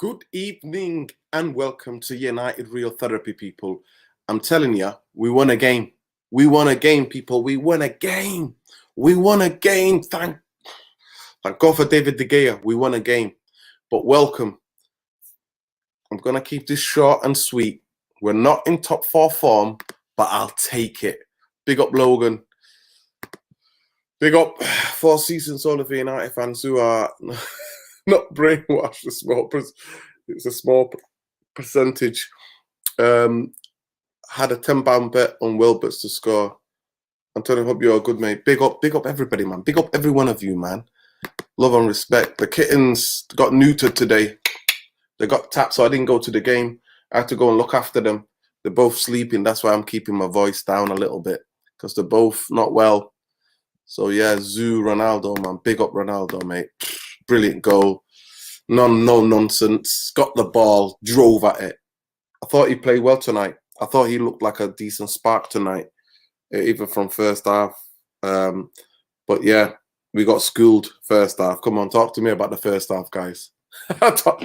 Good evening and welcome to United Real Therapy, people. I'm telling you, we won a game. We won a game, people. We won a game. We won a game. Thank God for David De Gea. We won a game. But welcome. I'm going to keep this short and sweet. We're not in top 4 form, but I'll take it. Big up Logan. Big up 4 seasons all of the United fans who are not brainwashed. It's a small percentage. Had a £10 bet on Wilberts to score. Antonio, hope you're a good mate. Big up everybody, man. Big up every one of you, man. Love and respect. The kittens got neutered today. They got tapped, so I didn't go to the game. I had to go and look after them. They're both sleeping. That's why I'm keeping my voice down a little bit, because they're both not well. So yeah, Zoo Ronaldo, man. Big up Ronaldo, mate. Brilliant goal. No nonsense. Got the ball, drove at it. I thought he played well tonight. I thought he looked like a decent spark tonight, even from first half. But yeah, we got schooled first half. Come on, talk to me about the first half, guys. Talk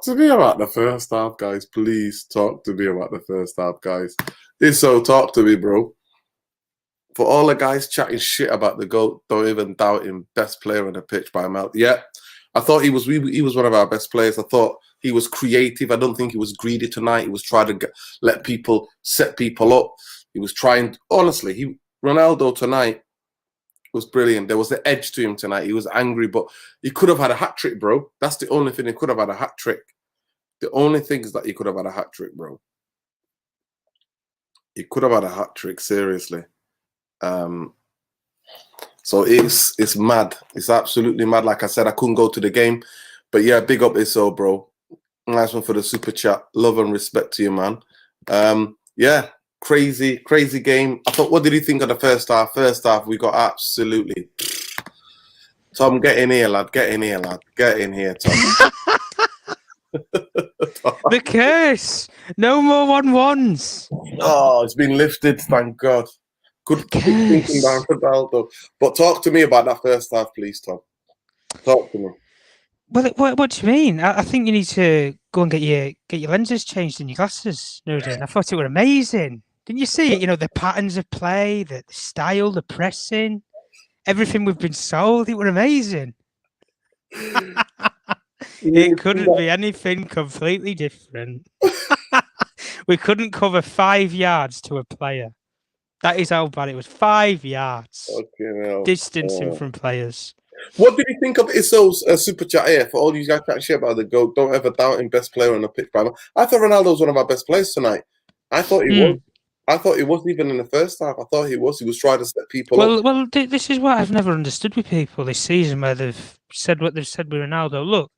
to me about the first half, guys. Please talk to me about the first half, guys. Talk to me, bro. For all the guys chatting shit about the GOAT, don't even doubt him. Best player on the pitch by a mile. Yeah, I thought he was one of our best players. I thought he was creative. I don't think he was greedy tonight. He was trying to set people up. He was trying. Honestly, Ronaldo tonight was brilliant. There was the edge to him tonight. He was angry, but he could have had a hat trick, bro. That's the only thing. He could have had a hat trick. The only thing is that he could have had a hat trick, bro. He could have had a hat trick, seriously. So it's mad. It's absolutely mad. Like I said, I couldn't go to the game, but yeah, big up Isso, bro. Nice one for the super chat. Love and respect to you, man. Yeah, crazy game. I thought, what did you think of the first half? First half, we got absolutely. Tom, get in here, lad. Get in here, lad. Get in here, Tom. The curse. No more 1-1s. Oh, it's been lifted, thank God. Good thinking down Ronaldo. But talk to me about that first half, please, Tom. Talk to me. Well, what do you mean? I think you need to go and get your lenses changed in your glasses, Nurdin. I thought it were amazing. Didn't you see it? You know, the patterns of play, the style, the pressing, everything we've been sold. It were amazing. It couldn't be anything completely different. We couldn't cover 5 yards to a player. That is how bad it was. 5 yards distancing from players. What did you think of Isso's super chat here? For all you guys chat shit about the GOAT, don't ever doubt him, best player on the pitch. I thought Ronaldo was one of our best players tonight. I thought he was. I thought he wasn't even in the first half. I thought he was. He was trying to set people up. Well, this is what I've never understood with people this season, where they've said what they've said with Ronaldo. Look,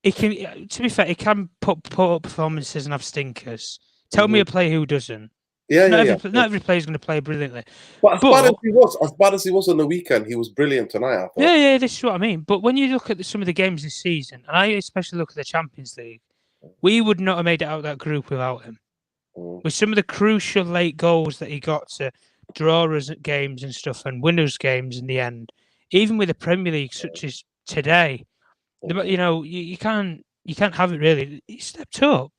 he can. To be fair, he can put up performances and have stinkers. Tell me a player who doesn't. Not every player is going to play brilliantly. But as bad as he was on the weekend, he was brilliant tonight, I thought. Yeah, this is what I mean. But when you look at some of the games this season, and I especially look at the Champions League, we would not have made it out of that group without him. With some of the crucial late goals that he got to draw us at games and stuff and win us games in the end, even with the Premier League such as today, you know, you can't have it really. He stepped up.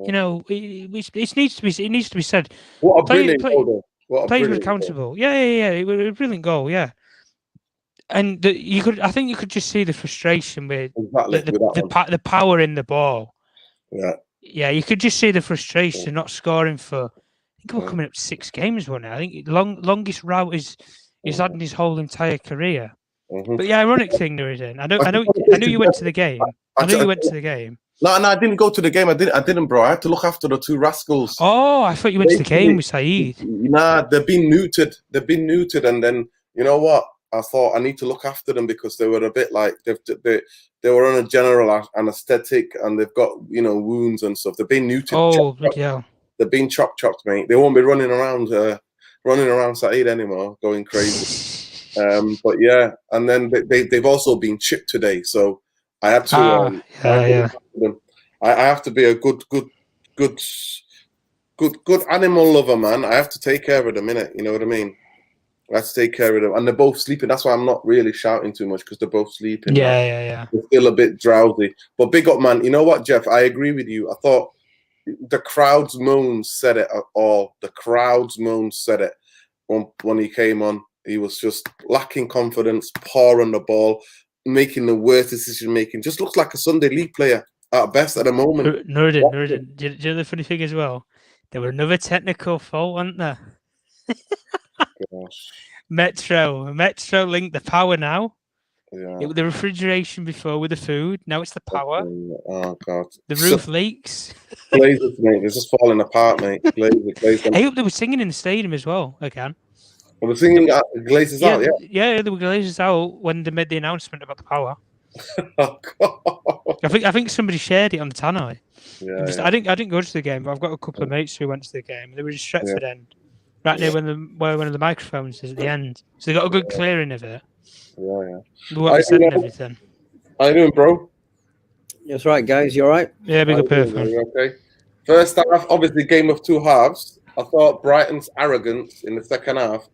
You know, it needs to be said. What a brilliant goal, though. Players were accountable. Yeah. It was a brilliant goal, yeah. And I think you could just see the frustration with the power in the ball. Yeah. Yeah, you could just see the frustration not scoring for. I think we're coming up 6 games now. I think longest route he's had in his whole entire career. But the ironic thing there is, I knew you went to the game. No, I didn't go to the game. I didn't, bro. I had to look after the 2 rascals. Oh, I thought you went to the game with Saeed. Nah, they've been neutered. And then, you know what? I thought I need to look after them because they were a bit like, they were on a general anesthetic and they've got, you know, wounds and stuff. They've been neutered. Oh, yeah. They've been chopped, mate. They won't be running around Saeed anymore, going crazy. But yeah, and then they've also been chipped today. So I had to. I have to be a good animal lover, man. I have to take care of them, innit? You know what I mean? Let's take care of them. And they're both sleeping. That's why I'm not really shouting too much, because they're both sleeping. Yeah. They're still a bit drowsy. But big up, man. You know what, Jeff? I agree with you. I thought the crowd's moans said it all. The crowd's moans said it when he came on. He was just lacking confidence, poor on the ball, making the worst decision making. Just looks like a Sunday league player at best at the moment. Nuruddin. Do you know the funny thing as well? There were another technical fault, wasn't there? Gosh. Metro linked the power now. Yeah. It was the refrigeration before with the food. Now it's the power. Oh God. The roof leaks. Glazers, mate. They're just falling apart, mate. Glazers. I hope they were singing in the stadium as well. Again. They were singing Glazers out, yeah. Yeah, they were Glazers out when they made the announcement about the power. Oh God. I think somebody shared it on the tannoy. Yeah, I didn't go to the game, but I've got a couple of mates who went to the game. They were just Stretford End, right near where one of the microphones is at the end. So they got a good clearing of it. Yeah. What they said and everything. How you doing, bro? That's right, guys. You all right? Yeah, big up, perfect. Okay. First half, obviously, game of two halves. I thought Brighton's arrogance in the second half,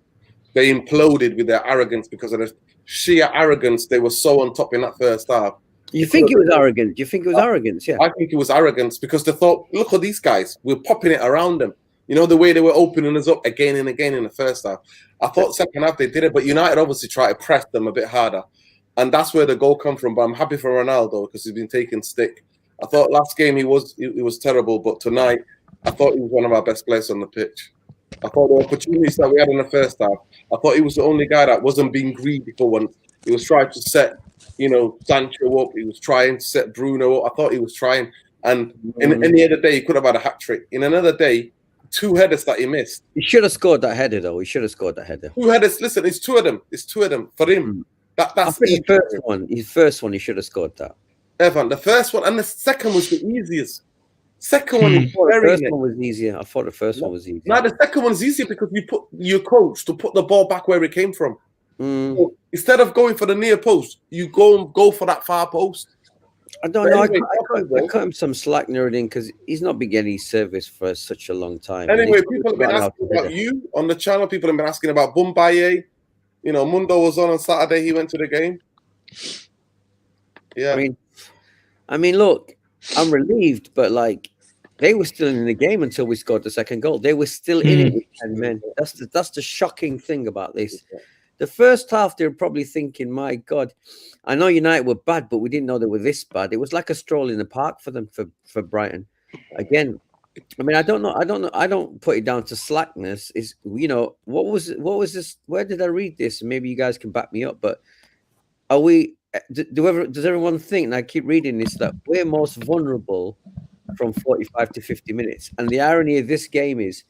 they imploded with their arrogance because of the sheer arrogance. They were so on top in that first half. You think it was arrogant? Do you think it was arrogance? Yeah. I think it was arrogance because they thought, look at these guys. We're popping it around them. You know, the way they were opening us up again and again in the first half. I thought second half they did it, but United obviously tried to press them a bit harder. And that's where the goal come from. But I'm happy for Ronaldo because he's been taking stick. I thought last game he was terrible, but tonight I thought he was one of our best players on the pitch. I thought the opportunities that we had in the first half, I thought he was the only guy that wasn't being greedy for once. He was trying to set, Sancho up. He was trying to set Bruno up. I thought he was trying. And in any other day, he could have had a hat-trick. In another day, 2 headers that he missed. He should have scored that header, though. He should have scored that header. 2 headers. Listen, it's 2 of them. It's 2 of them. For him, that's the first one. His first one, he should have scored that. Evan, the first one and the second was the easiest. Second one is the first one was easier. I thought the first one was easier. Now the second one is easier because you put your coach to put the ball back where it came from. So instead of going for the near post, you go for that far post. I don't know. I cut him some slack, Nuruddin, because he's not been getting his service for such a long time. Anyway, people have been asking about you on the channel. People have been asking about Bumbaye. Mundo was on Saturday. He went to the game. Yeah. I mean, look, I'm relieved, but they were still in the game until we scored the second goal. They were still in it with 10 men. That's the shocking thing about this. The first half, they were probably thinking, "My God, I know United were bad, but we didn't know they were this bad." It was like a stroll in the park for them for Brighton. Again, I mean, I don't know. I don't put it down to slackness. What was this? Where did I read this? Maybe you guys can back me up. But are we? Does everyone think? And I keep reading this that we're most vulnerable from 45 to 50 minutes. And the irony of this game is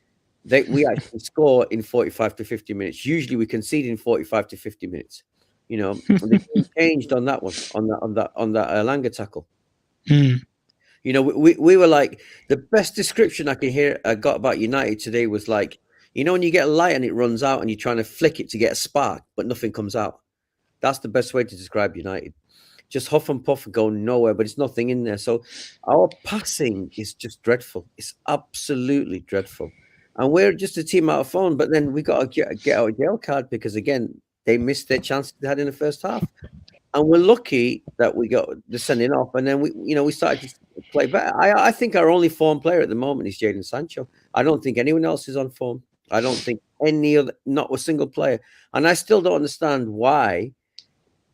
that we actually score in 45 to 50 minutes. Usually we concede in 45 to 50 minutes. The game changed on that one, on that Elanga tackle. We were like, the best description I got about United today was like, when you get a light and it runs out and you're trying to flick it to get a spark, but nothing comes out. That's the best way to describe United. Just huff and puff and go nowhere, but it's nothing in there. So our passing is just dreadful. It's absolutely dreadful. And we're just a team out of form, but then we got to get our jail card because, again, they missed their chances they had in the first half. And we're lucky that we got the sending off. And then we started to play better. I think our only form player at the moment is Jadon Sancho. I don't think anyone else is on form. I don't think not a single player. And I still don't understand why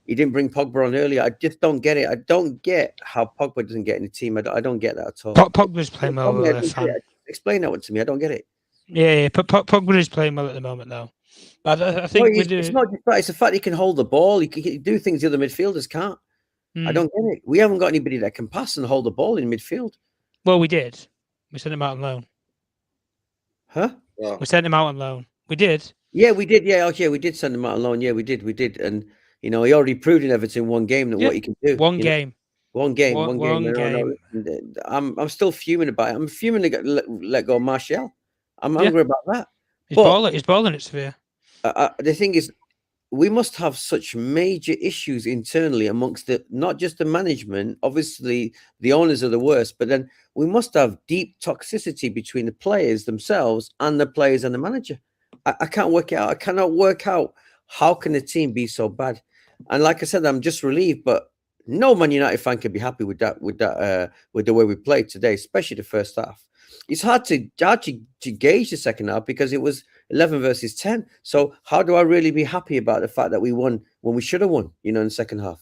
he didn't bring Pogba on earlier. I just don't get it. I don't get how Pogba doesn't get in the team. I don't get that at all. Pogba's playing well over there. Explain that one to me. I don't get it. Yeah. Pogba is playing well at the moment, though. But I think it's not just that. It's the fact he can hold the ball. He can do things the other midfielders can't. I don't get it. We haven't got anybody that can pass and hold the ball in midfield. Well, we did. We sent him out on loan. Huh? Yeah. We sent him out on loan. We did. Yeah, we did. Yeah, okay, we did send him out on loan. Yeah, we did. And he already proved in Everton one game what he can do. One game. One game. I'm still fuming about it. I'm fuming to let go of Martial. I'm angry about that. He's balling it severe. The thing is, we must have such major issues internally amongst not just the management. Obviously, the owners are the worst, but then we must have deep toxicity between the players themselves and the players and the manager. I can't work it out. I cannot work out how can a team be so bad. And like I said, I'm just relieved, but no Man United fan can be happy with the way we played today, especially the first half. It's hard to gauge the second half because it was 11 versus 10. So how do I really be happy about the fact that we won when we should have won, in the second half?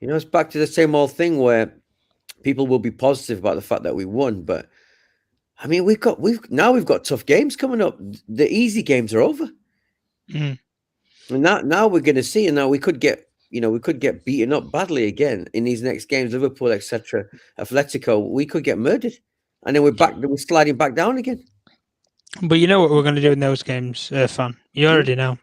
It's back to the same old thing where people will be positive about the fact that we won, but I mean, we've got tough games coming up. The easy games are over. And now we're going to see, and now we could get beaten up badly again in these next games, Liverpool, etc., Atletico. We could get murdered, and then we're sliding back down again. But you know what we're going to do in those games, fan? You already know.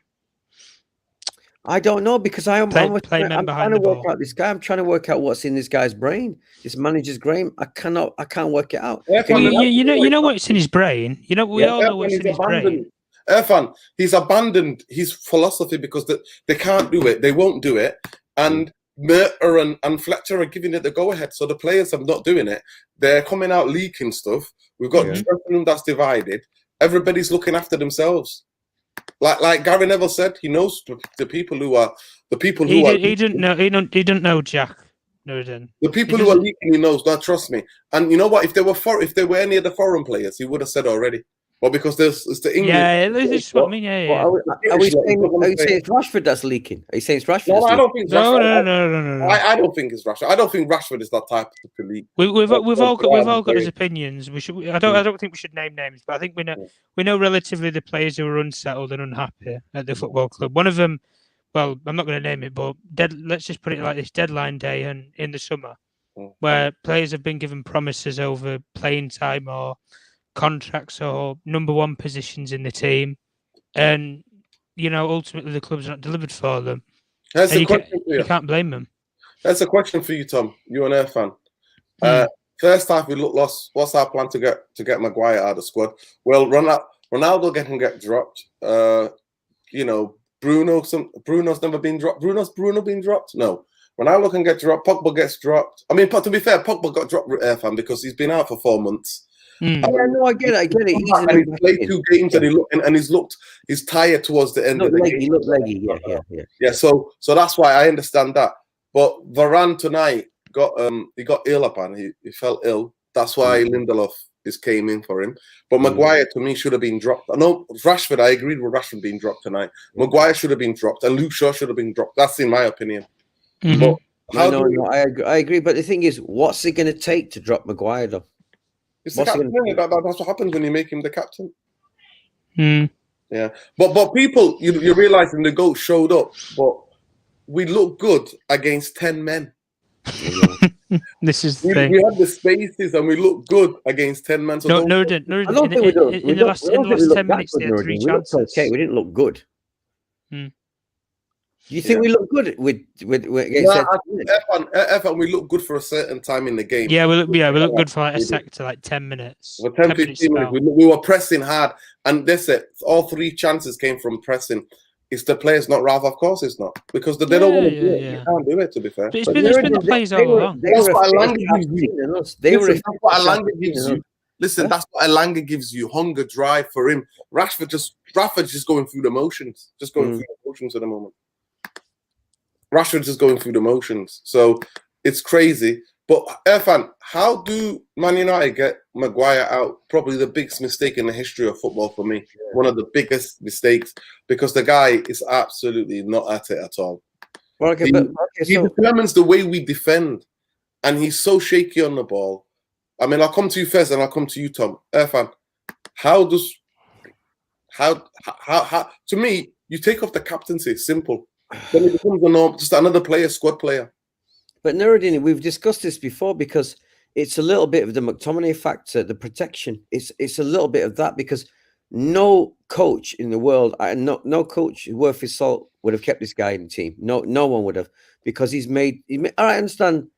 I don't know because I'm trying to work out this guy. I'm trying to work out what's in this guy's brain, this manager's brain. I can't work it out. You know what's in his brain. We all know what's in his brain. Irfan, he's abandoned his philosophy because they can't do it. They won't do it. And Merter and Fletcher are giving it the go-ahead. So the players are not doing it. They're coming out leaking stuff. We've got a room that's divided. Everybody's looking after themselves. Like Gary Neville said, he knows the people who are the people who are. He didn't know Jack. No, the people who are leaking, he knows. Now, trust me. And you know what? If they were any of the foreign players, he would have said already. Well, because it's the English. Yeah, this is what I mean. Yeah. Are we saying it's Rashford that's leaking? Are you saying it's Rashford? No, I don't think. No. I don't think it's Rashford. I don't think Rashford is that type to leak. We've all got his opinions. I don't think we should name names, but I think we know relatively the players who are unsettled and unhappy at the football club. One of them, well, I'm not going to name it, but let's just put it like this: deadline day and in the summer, where players have been given promises over playing time or contracts or number one positions in the team, and ultimately the club's not delivered for them. That's a question for you. You can't blame them. That's a question for you, Tom. You an Air fan. First half we look lost. What's our plan to get Maguire out of the squad? Well, Ronaldo can get dropped. Bruno's never been dropped. Bruno been dropped? No. Ronaldo can get dropped. Pogba gets dropped. I mean, to be fair, Pogba got dropped, Air fan, because he's been out for 4 months. Yeah, no, I get it. He's played 2 games and he's tired towards the end of the game. He looked leggy, yeah. So that's why I understand that. But Varane tonight got ill apparently. He felt ill. That's why Lindelof came in for him. But Maguire to me should have been dropped. No, Rashford, I agreed with Rashford being dropped tonight. Maguire should have been dropped, and Luke Shaw should have been dropped. That's in my opinion. But I agree. But the thing is, what's it going to take to drop Maguire though? It's the captain. That's what happens when you make him the captain. Yeah, but people, you realize when the goal showed up, but we look good against 10 men. This is we had the spaces and we look good against 10 men. So in the last 10 minutes, they had 3 chances. Okay, we didn't look good. Do you think we look good against F1, we look good for a certain time in the game. Yeah, we look good for like a sector, like 10 minutes. For 10, 15 minutes, we were pressing hard. And that's it. All 3 chances came from pressing. It's the players, not Ralph. Of course it's not. Because they don't want to do it. They can't do it, to be fair. But it's been the players all along. That's what Elanga gives you. Listen, that's what Elanga gives you. Hunger, drive for him. Rashford's just going through the motions. Just going through the motions at the moment. Rashford's just going through the motions. So it's crazy. But Irfan, how do Man United get Maguire out? Probably the biggest mistake in the history of football for me. One of the biggest mistakes, because the guy is absolutely not at it at all. Well, he determines the way we defend, and he's so shaky on the ball. I mean, I'll come to you first, and I'll come to you, Tom. Irfan, how to me, you take off the captaincy, simple. Then it becomes just another player, squad player. But Nuruddin, we've discussed this before, because it's a little bit of the McTominay factor, the protection. It's a little bit of that, because no coach in the world, no coach worth his salt would have kept this guy in the team. No one would have, because he's made. I understand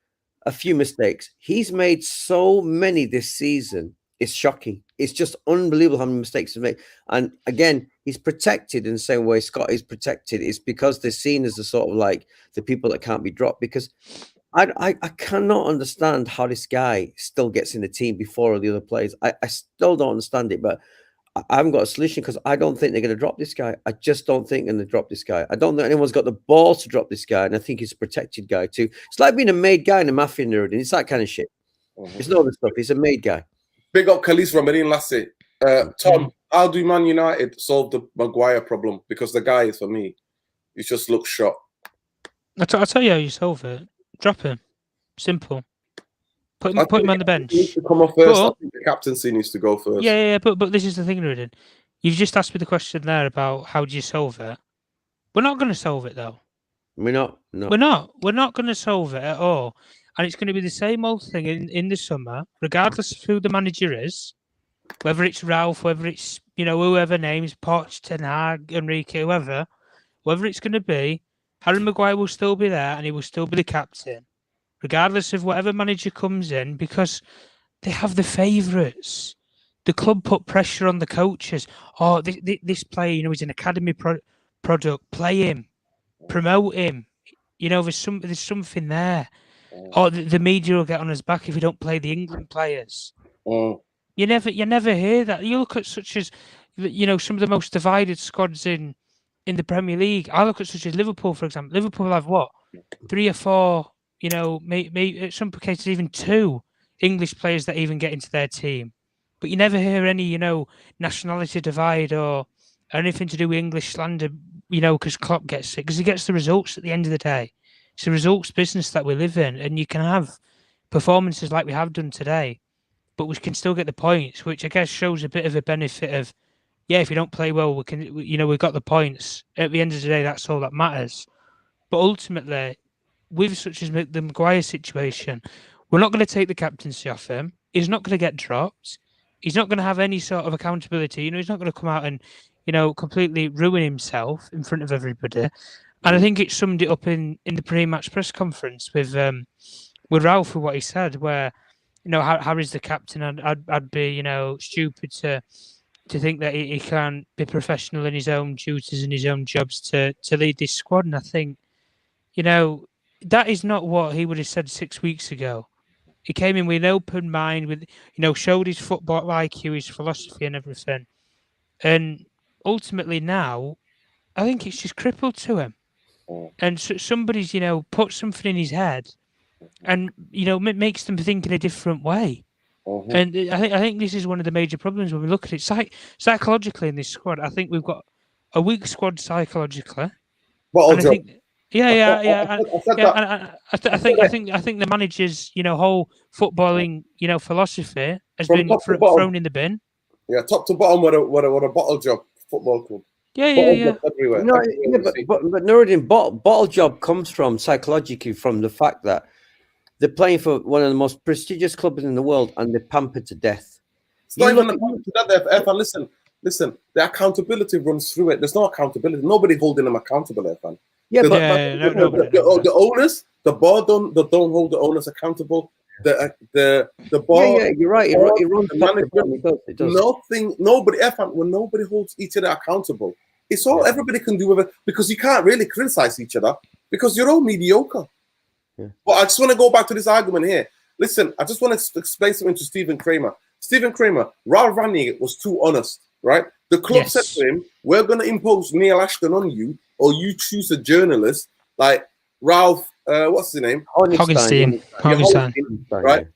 a few mistakes. He's made so many this season. It's shocking. It's just unbelievable how many mistakes he's made. And again, he's protected in the same way Scott is protected. It's because they're seen as the sort of like the people that can't be dropped. Because I cannot understand how this guy still gets in the team before all the other players. I still don't understand it, but I haven't got a solution because I don't think they're going to drop this guy. I just don't think they're going to drop this guy. I don't think anyone's got the balls to drop this guy, and I think he's a protected guy too. It's like being a made guy in a mafia nerd, and it's that kind of shit. It's no other stuff. He's a made guy. Big up Khalees Ramadan Lassie. Tom, how do Man United solve the Maguire problem? Because the guy, for me, he just looks shot. I'll tell you how you solve it. Drop him. Simple. Put him on the bench. He needs to come off first. I think the captaincy needs to go first. Yeah. But this is the thing, Ruben. You've just asked me the question there about how do you solve it. We're not going to solve it though. We're not. No. We're not going to solve it at all. And it's going to be the same old thing in the summer, regardless of who the manager is, whether it's Ralph, whether it's whoever names Poch, Ten Hag, Enrique, whoever it's going to be. Harry Maguire will still be there, and he will still be the captain, regardless of whatever manager comes in, because they have the favourites. The club put pressure on the coaches. Oh, this player, he's an academy product. Play him, promote him. There's something there. Or the media will get on his back if you don't play the England players. You never hear that. You look at such as some of the most divided squads in the Premier League. I look at such as Liverpool, for example. Liverpool have what, 3 or 4, maybe in some cases even 2 English players that even get into their team. But you never hear any, nationality divide or anything to do with English slander, because Klopp gets it, because he gets the results at the end of the day. It's a results business that we live in, and you can have performances like we have done today, but we can still get the points, which I guess shows a bit of a benefit of, if you don't play well, we've got the points. At the end of the day, that's all that matters. But ultimately, with such as the Maguire situation, we're not going to take the captaincy off him. He's not going to get dropped. He's not going to have any sort of accountability. He's not going to come out and, completely ruin himself in front of everybody. And I think it summed it up in the pre-match press conference with Ralph, with what he said, where, Harry's the captain, and I'd be, stupid to think that he can't be professional in his own duties and his own jobs to lead this squad. And I think, that is not what he would have said 6 weeks ago. He came in with an open mind, with showed his football IQ, his philosophy, and everything. And ultimately now, I think it's just crippled to him. And so somebody's put something in his head, and makes them think in a different way. And I think this is one of the major problems when we look at it psychologically in this squad. I think we've got a weak squad psychologically. I think the manager's whole footballing philosophy has been thrown in the bin. Yeah, top to bottom, what a bottle job football club. Yeah. Everywhere. But Nuruddin, bottle job comes from psychologically from the fact that they're playing for one of the most prestigious clubs in the world, and they're pampered to death. It's not even that. Listen. The accountability runs through it. There's no accountability. Nobody holding them accountable, Irfan. Yeah, the owners, the board don't hold the owners accountable. The board. Yeah, you're right. It runs the manager. It does. Nothing. Nobody. Irfan, when nobody holds each other accountable, it's all everybody can do with it, because you can't really criticize each other because you're all mediocre. Yeah. But I just want to go back to this argument here. Listen, I just want to explain something to Stephen Kramer. Ralph Ranieri was too honest, right? The club said to him, "We're going to impose Neil Ashton on you, or you choose a journalist like Ralph. What's his name? Hoggenstein. Right?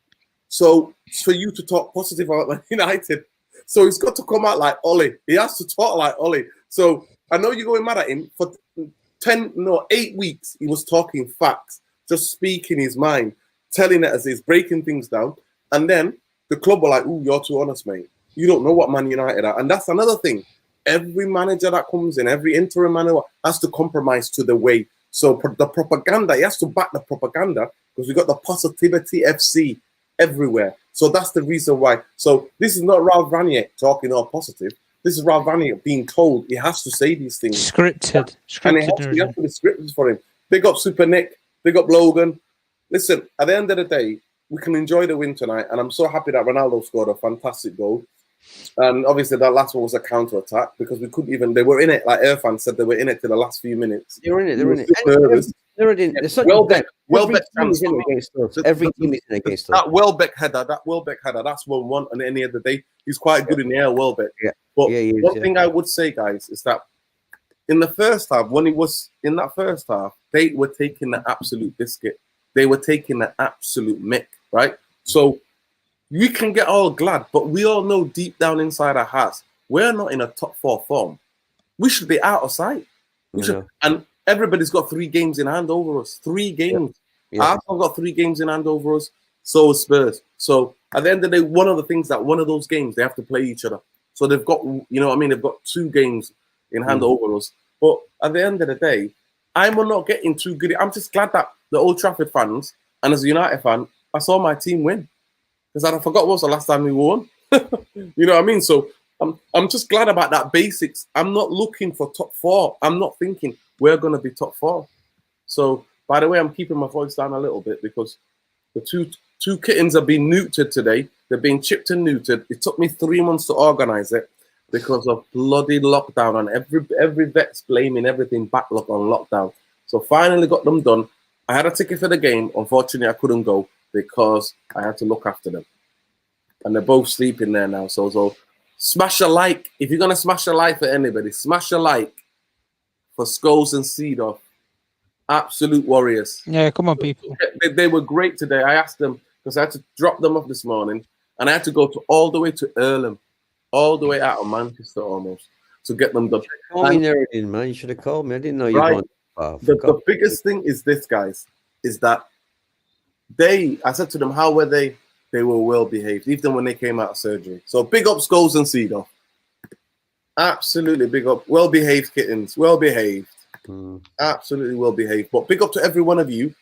So for you to talk positive about Man United, so he's got to come out like Ollie. He has to talk like Ollie. So I know you're going mad at him for 8 weeks. He was talking facts, just speaking his mind, telling it as he's breaking things down, and then the club were like, "Ooh, you're too honest, mate. You don't know what Man United are." And that's another thing. Every manager that comes in, every interim manager has to compromise to the way. So the propaganda, he has to back the propaganda, because we got the Positivity FC everywhere. So that's the reason why. So this is not Ralph Ranieri talking all positive. This is Ralph Ranieri being told he has to say these things. Scripted. And it has to be scripted for him. Big up Super Nick. Big up Logan. Listen, at the end of the day, we can enjoy the win tonight. And I'm so happy that Ronaldo scored a fantastic goal. And obviously that last one was a counter-attack, because we couldn't even, they were in it, like Irfan said, they were in it to the last few minutes. They were in it. Nervous. There's such Welbeck every team is in transformed. against us. Every team is in against us. That Welbeck header, that's 1-1. And at any of the day, he's quite good in the air, Welbeck. Yeah. But Yeah, he is, one thing I would say, guys, is that in the first half, when he was in that first half, they were taking the absolute biscuit. They were taking the absolute mick, right? So we can get all glad, but we all know deep down inside our hearts, we're not in a top 4 form. We should be out of sight. And everybody's got 3 games in hand over us. 3 games. Yeah. Arsenal got 3 games in hand over us. So is Spurs. So at the end of the day, one of the things that one of those games, they have to play each other. So they've got, you know what I mean? They've got 2 games in hand over us. But at the end of the day, I'm not getting too good. I'm just glad that the Old Trafford fans, and as a United fan, I saw my team win. Because I forgot what was the last time we won. You know what I mean? So I'm just glad about that basics. I'm not looking for top 4. I'm not thinking we're going to be top 4. So, by the way, I'm keeping my voice down a little bit because the two kittens have been neutered today. They've been chipped and neutered. It took me 3 months to organize it because of bloody lockdown, and every vet's blaming everything backlog on lockdown. So finally got them done. I had a ticket for the game. Unfortunately, I couldn't go because I had to look after them. And they're both sleeping there now. So smash a like. If you're going to smash a like for anybody, smash a like for Scholes and Seedorf. Absolute warriors. Yeah, come on, people. They were great today. I asked them because I had to drop them off this morning, and I had to go all the way to Earlham, all the way out of Manchester almost, to get them done. Call me Nerdy, man. You should have called me. I didn't know you Right. were The biggest thing is this, guys, is that I said to them, how were they? They were well behaved, even when they came out of surgery. So big up Scholes and Seedorf. Absolutely big up. Well behaved kittens. Well behaved. Absolutely well behaved. But big up to every one of you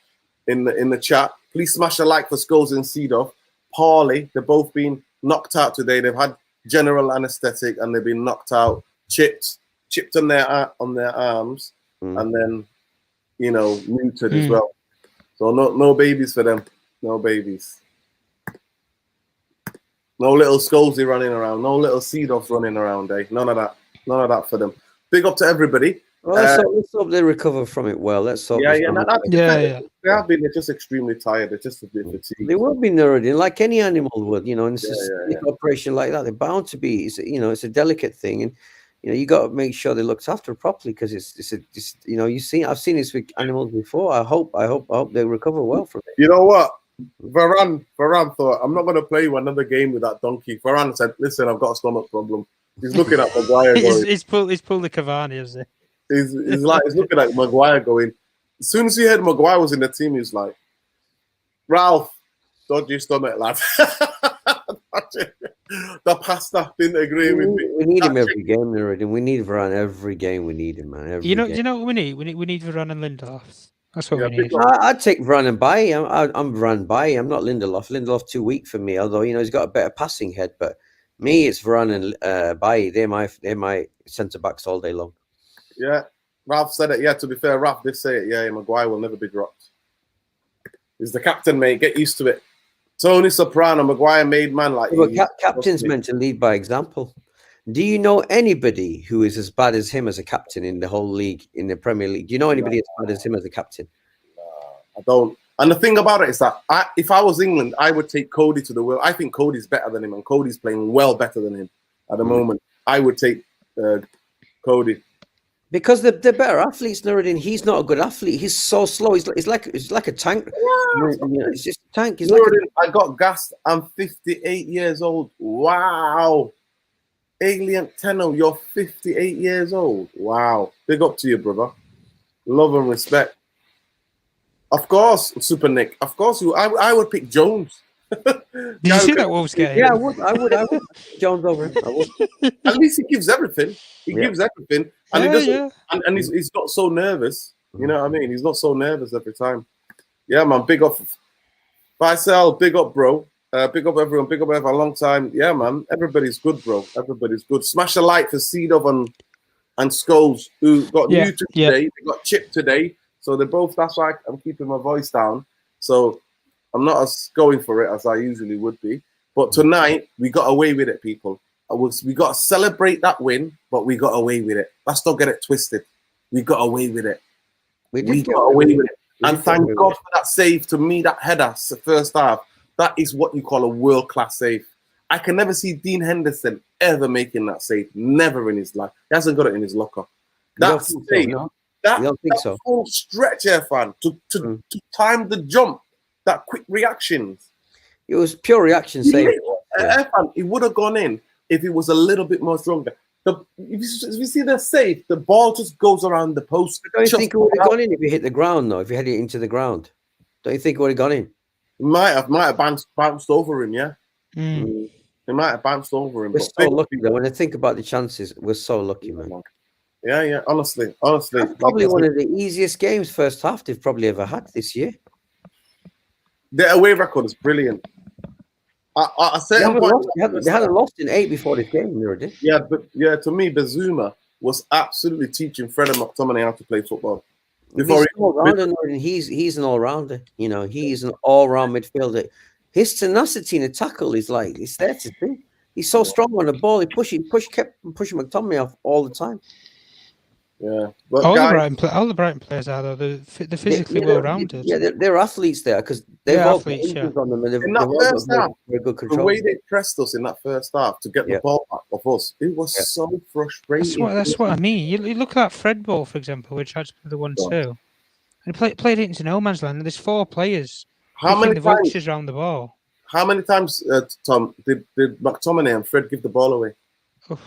in the chat. Please smash a like for Scholes and Seedorf. Parley, they've both been knocked out today. They've had general anesthetic and they've been knocked out, chipped on their arms, and then neutered as well. So no babies for them. No babies. No little Scholesy running around. No little Seedorfs running around, eh? None of that. None of that for them. Big up to everybody. Well, let's hope they recover from it well. Let's hope. They have been. They're just extremely tired. They're just a bit fatigued. They will be neurotic, like any animal would. In a systemic operation like that, they're bound to be. It's a delicate thing, and you got to make sure they're looked after properly because I've seen this with animals before. I hope they recover well from it. You know what? Varane thought, I'm not going to play you another game with that donkey. Varane said, listen, I've got a stomach problem. He's looking at Maguire going. He's pulled the Cavani, has he? He's looking at Maguire going. As soon as he heard Maguire was in the team, he was like, Ralph, dodge your stomach, lad. The pasta didn't agree with me. We need him every game, and we need Varane every game. We need him, man. You know what we need? We need Varane and Lindelof. That's what we need. I'd take Varane and Bailly. I'm Varane Bailly. I'm not Lindelof. Lindelof too weak for me. Although he's got a better passing head, but me, it's Varane and Bailly. They're my centre backs all day long. Yeah, Ralph said it. Yeah, to be fair, Ralph did say it. Yeah, Maguire will never be dropped. He's the captain, mate. Get used to it. Tony Soprano, Maguire made man like. But captain's meant to lead by example. Do you know anybody who is as bad as him as a captain in the whole league, in the Premier League? Do you know anybody as bad as him as a captain? I don't. And the thing about it is that if I was England, I would take Cody to the world. I think Cody's better than him, and Cody's playing well better than him at the moment. I would take Cody. Because they're better athletes, Nuruddin. He's not a good athlete. He's so slow. He's like a tank. It's just a tank. I got gassed. I'm 58 years old. Wow. Alien Tenno, you're 58 years old. Wow. Big up to you, brother. Love and respect. Of course, Super Nick. Of course, I would pick Jones. Did you see that Wolves game? Yeah, I would. Jones over him. I would. At least he gives everything. He gives everything. And he doesn't. And he's not so nervous. You know what I mean? He's not so nervous every time. Yeah, man. Big up Faisal. Big up, bro. Big up everyone. Big up everyone. A long time. Yeah, man. Everybody's good, bro. Everybody's good. Smash a like for Seedorf and Scholes, who got new today. They got chipped today. So they're both. That's why I'm keeping my voice down. So I'm not as going for it as I usually would be. But tonight, we got away with it, people. We got to celebrate that win, but we got away with it. Let's not get it twisted. We got away with it. We got away with it. And thank God for that save. To me, that header, first half, that is what you call a world-class save. I can never see Dean Henderson ever making that save. Never in his life. He hasn't got it in his locker. That save, that full stretch, Irfan, to time the jump, that quick reactions. It was pure reaction save. Irfan, it would have gone in if he was a little bit more stronger. If you see the save, the ball just goes around the post. Don't you think it would have gone in if you hit the ground, though? If you had it into the ground, don't you think it would have gone in? It might have bounced over him, yeah. It might have bounced over him. We're so lucky, though. When I think about the chances, we're so lucky, man. Yeah. Honestly, That's probably one of the easiest games first half they've probably ever had this year. Their away record is brilliant. I said they hadn't lost in 8 before this game, did? Yeah, but to me, Bazuma was absolutely teaching Fred and McTominay how to play football. He's an all-rounder. You know, he's an all-round midfielder. His tenacity in the tackle is like it's there to see. He's so strong on the ball. He kept pushing McTominay off all the time. Yeah, but all the Brighton players are though. They're physically well-rounded. Yeah, they're athletes there because they've all got injuries on them and they've got very good control. The way they pressed us in that first half to get the ball back of us, it was so frustrating. That's what I mean. You look at that Fred ball, for example, which had the 1-2, and he played it into no man's land. And there's 4 players. How many vultures around the ball? How many times, Tom, did McTominay and Fred give the ball away?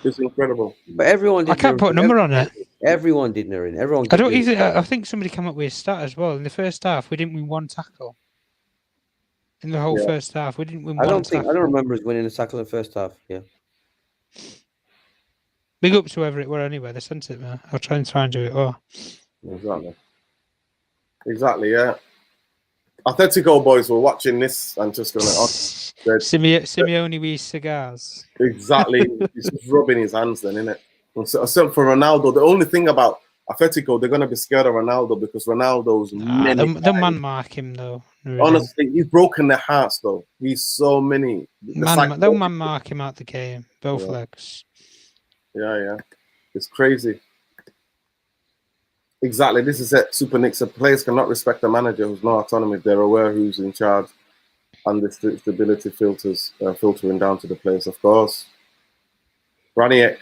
It's incredible. But everyone did. I can't put a number on it. Everyone did, Narin. Everyone. I think somebody came up with a stat as well. In the first half, we didn't win 1 tackle. In the whole first half, we didn't win one tackle. I don't remember us winning a tackle in the first half. Yeah. Big up to whoever it were anyway. They sent it, man. I'll try and do it. Exactly. Yeah. Atletico boys were watching this and just going, Simeone with cigars. Exactly. He's just rubbing his hands then, isn't it? Except for Ronaldo. The only thing about Atletico, they're going to be scared of Ronaldo because Ronaldo's they'll man mark him, though. Really. Honestly, he's broken their hearts, though. He's so many. They'll man mark him out the game, both legs. Yeah. It's crazy. Exactly. This is it. Super Nick said players cannot respect a manager who's no autonomy. They're aware who's in charge and the stability filters filtering down to the players, of course. Ranić,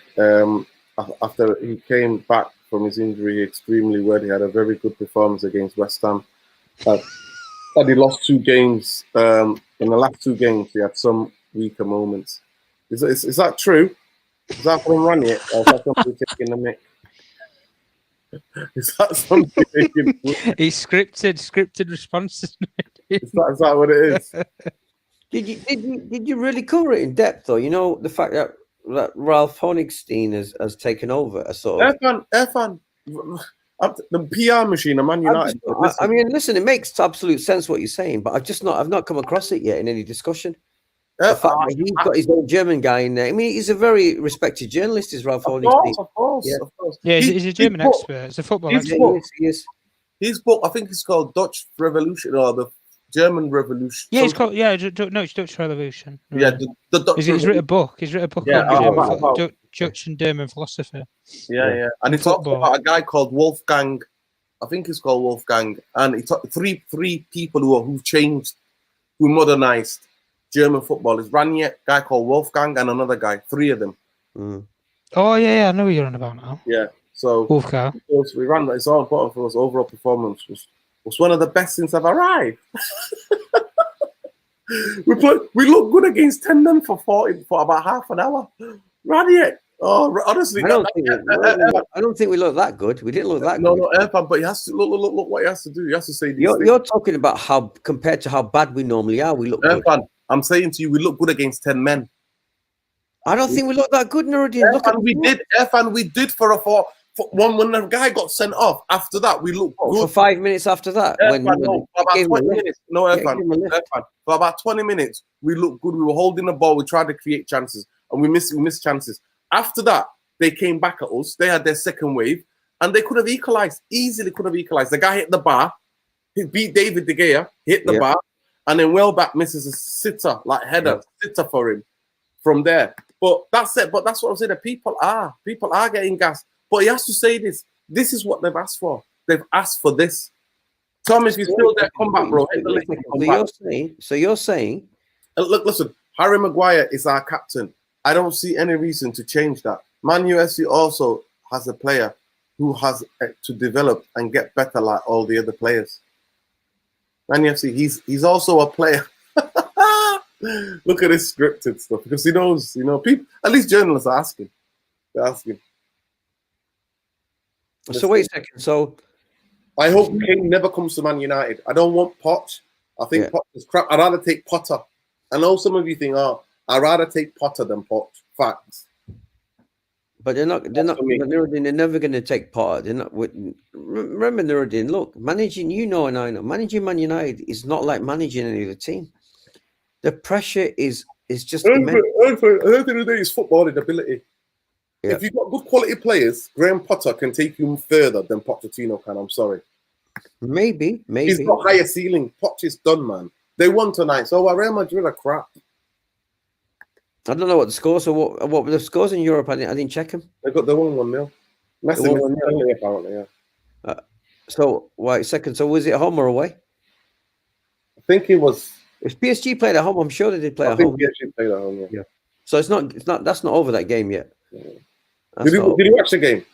after he came back from his injury extremely well, he had a very good performance against West Ham. And he lost 2 games. In the last 2 games, he had some weaker moments. Is that true? Is that from Ranić? Or is that something taking the mic? Is that something? He's scripted responses. Is that what it is? Did you really cover it in depth though? You know the fact that Ralph Honigstein has taken over a sort of Irfan, the PR machine of Man United. I mean, listen, it makes absolute sense what you're saying, but I've not come across it yet in any discussion. The fact that he's got his own German guy in there. I mean, he's a very respected journalist, is Ralph Honigstein. Of course. Yeah, he's a German expert. It's a football expert. His book, I think it's called Dutch Revolution or the German Revolution. Yeah, it's called it's Dutch Revolution. Yeah, the Dutch he's written a book. He's written a book on Dutch and German philosophy. Yeah. And he talks about a guy called Wolfgang. I think he's called Wolfgang, and he talked three people who changed, who modernized German football. Is Ranić, a guy called Wolfgang, and another guy. 3 of them. Oh yeah, I know what you're on about now. Yeah. So Wolfgang. We ran. It's all important for us. Overall performance was one of the best since I've arrived. We looked good against 10 men for about half an hour. Ranić. Oh, honestly, I don't think we look that good. We didn't look that good. No, Irfan, but he has to look what he has to do. He has to say these things. You're talking about how compared to how bad we normally are, we look Irfan, good. I'm saying to you, we look good against 10 men. I don't think we look that good, Nuruddin. Irfan, we did for when the guy got sent off. After that, we looked good. For 5 minutes after that? For about 20 minutes. No, Irfan. For about 20 minutes, we looked good. We were holding the ball. We tried to create chances, and we missed chances. After that, they came back at us. They had their second wave, and they could have equalized. Easily could have equalized. The guy hit the bar. He beat David De Gea, hit the bar, and then Welbeck misses a sitter, sitter for him from there. But that's it. But that's what I'm saying. People are getting gassed. But he has to say this. This is what they've asked for. They've asked for this. Tom, if you still there, come back, bro. Hit the link and come back. You're saying, look, listen. Harry Maguire is our captain. I don't see any reason to change that. Man USC also has a player who has to develop and get better like all the other players. Man USC, he's also a player. Look at this scripted stuff because he knows, people. At least journalists are asking. They're asking. So wait a second. So I hope King never comes to Man United. I don't want Poch. I think Poch is crap. I'd rather take Potter. I know some of you think, I'd rather take Potter than Poch. Facts. But they're never going to take Potter. They're not. Remember, Nuruddin, look, managing, and I know, managing Man United is not like managing any other team. The pressure is just immense. At the end of the day, it's footballing ability. Yeah. If you've got good quality players, Graham Potter can take you further than Pochettino can. I'm sorry. Maybe. He's got higher ceiling. Poch is done, man. They won tonight. So Real Madrid are crap. I don't know what the scores. So what were the scores in Europe? I didn't check them. They won 1-0. Messi apparently, yeah. So wait, second. So was it home or away? I think it was. If PSG played at home, I'm sure they did play at home. PSG played at home, yeah. So it's not. That's not over that game yet. Yeah. Did you watch the game?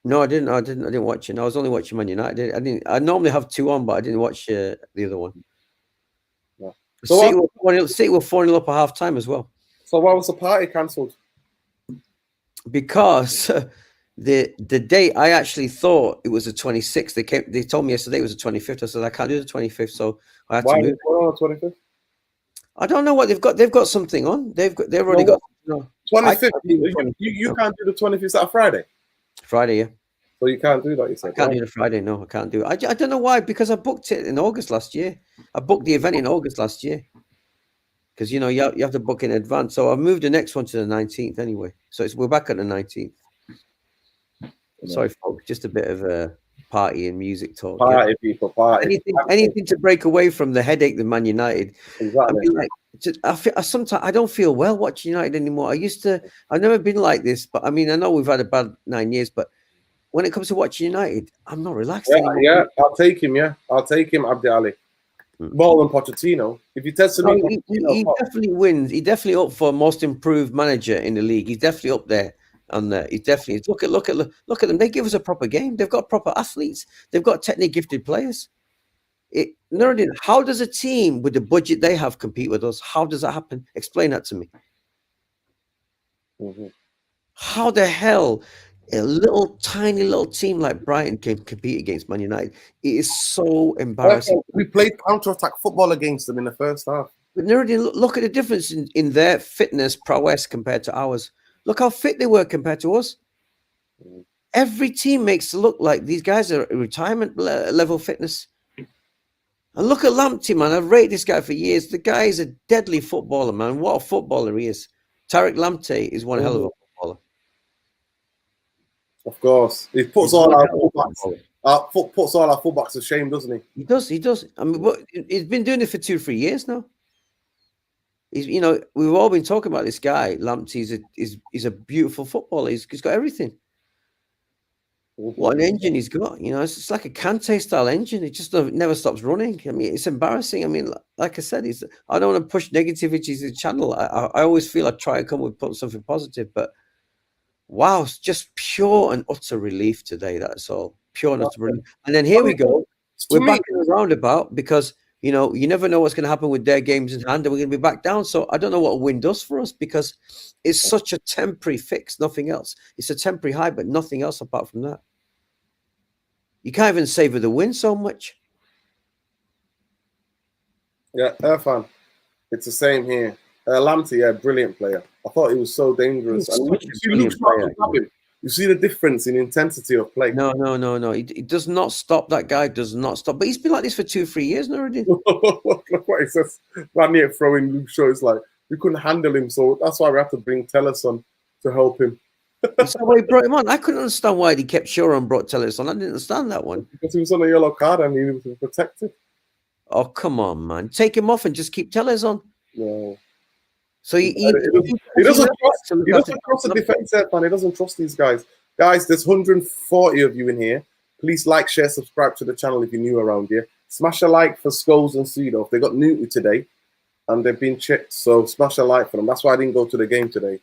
No, I didn't. I didn't watch it. I was only watching Man United. I didn't. I normally have two on, but I didn't watch the other one. No. City were 4-0 up at half time as well. So why was the party cancelled? Because the date I actually thought it was the 26th. They told me yesterday it was the 25th. I said I can't do the 25th, so I had to move. Why on the 25th? I don't know what they've got. They've got something on. They've already got. 25th. You can't do the 25th. Is that a Friday? Friday, yeah. So you can't do that. You said I can't do the Friday. No, I can't do it. I don't know why. Because I booked it in August last year. I booked the event in August last year. Because you have to book in advance. So I moved the next one to the 19th anyway. So we're back at the 19th. Yeah. Sorry, folks. Just a bit of a party and music talk. Party, people, party. Anything to break away from the headache that Man United. Exactly. Sometimes I don't feel well watching United anymore. I've never been like this, but I know we've had a bad 9 years, but when it comes to watching United, I'm not relaxed anymore. Yeah, I'll take him, Abdi Ali. More than Pochettino. If you test me, he definitely wins. He definitely up for most improved manager in the league. He's definitely up there. He's definitely look at them. They give us a proper game. They've got proper athletes. They've got technically gifted players. Nuruddin, how does a team with the budget they have compete with us? How does that happen? Explain that to me. Mm-hmm. How the hell a tiny little team like Brighton can compete against Man United? It is so embarrassing. We played counter-attack football against them in the first half. But Nuruddin, look at the difference in their fitness prowess compared to ours. Look how fit they were compared to us. Every team makes it look like these guys are retirement level fitness. And look at Lamptey, man. I've rated this guy for years. The guy is a deadly footballer, man. What a footballer he is. Tariq Lamptey is one hell of a footballer. Of course. He puts all our fullbacks to shame, doesn't he? He does. I mean, he's been doing it for 2-3 years now. We've all been talking about this guy. Lamptey is a beautiful footballer. He's got everything. What an engine he's got. It's like a Kante style engine. It just never stops running. I mean, it's embarrassing. I mean, like I said, I don't want to push negativity to the channel. I always feel I try to come with something positive, but wow, it's just pure and utter relief today. That's all. Pure and utter relief. And then here we go. We're back in the roundabout because you never know what's going to happen with their games in hand, and we're going to be back down. So I don't know what a win does for us because it's such a temporary fix, nothing else. It's a temporary high, but nothing else apart from that. You can't even savor the win so much. Yeah, Irfan, it's the same here. Lamptey, brilliant player. I thought he was so dangerous. You see the difference in intensity of play. No. He does not stop. That guy does not stop. But he's been like this for 2-3 years now already. Look what he says. Ranier throwing Luke Shaw. It's like we couldn't handle him, so that's why we have to bring Tellerson to help him. That's why he brought him on. I couldn't understand why he kept Shaw and brought Tellerson. I didn't understand that one. Because he was on a yellow card and he was protected. Oh, come on, man. Take him off and just keep Tellers on. No. So he doesn't trust the defense, man. He doesn't trust these guys. Guys, there's 140 of you in here. Please like, share, subscribe to the channel if you're new around here. Smash a like for Scholes and Cedo. They got new today and they've been checked. So smash a like for them. That's why I didn't go to the game today.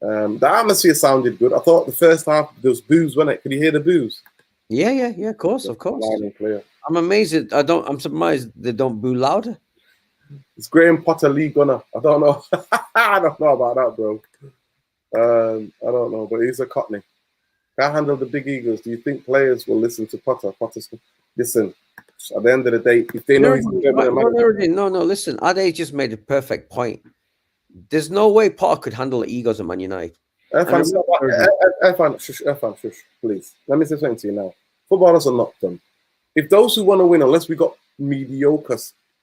The atmosphere sounded good. I thought the first half there was boos, wasn't it? Could you hear the boos? Yeah. Of course. Loud and clear. I'm amazed. I'm surprised they don't boo louder. It's Graham Potter League Gunner. I don't know. I don't know about that, bro. I don't know, but he's a Cockney. Can't handle the big egos. Do you think players will listen to Potter? Listen. At the end of the day, if they know he's no. Listen, Ade just made a perfect point. There's no way Potter could handle the egos of Man United. Irfan, shush, please. Let me say something to you now. Footballers are not done. If those who want to win, unless we got mediocre,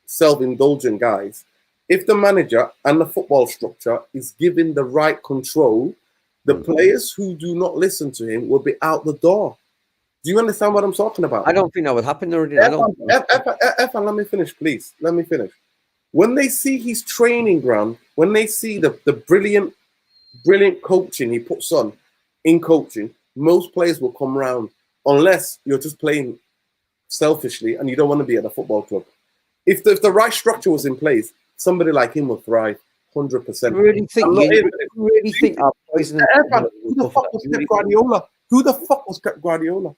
self-indulgent guys, if the manager and the football structure is given the right control, the players who do not listen to him will be out the door. Do you understand what I'm talking about? I don't think that would happen already. Irfan, let me finish, please. Let me finish. When they see his training ground, when they see the brilliant coaching he puts on in coaching, most players will come round unless you're just playing selfishly and you don't want to be at a football club. If the right structure was in place, somebody like him would thrive 100%. You really think our poison? Who the fuck was Pep Guardiola? Who the fuck was Pep Guardiola?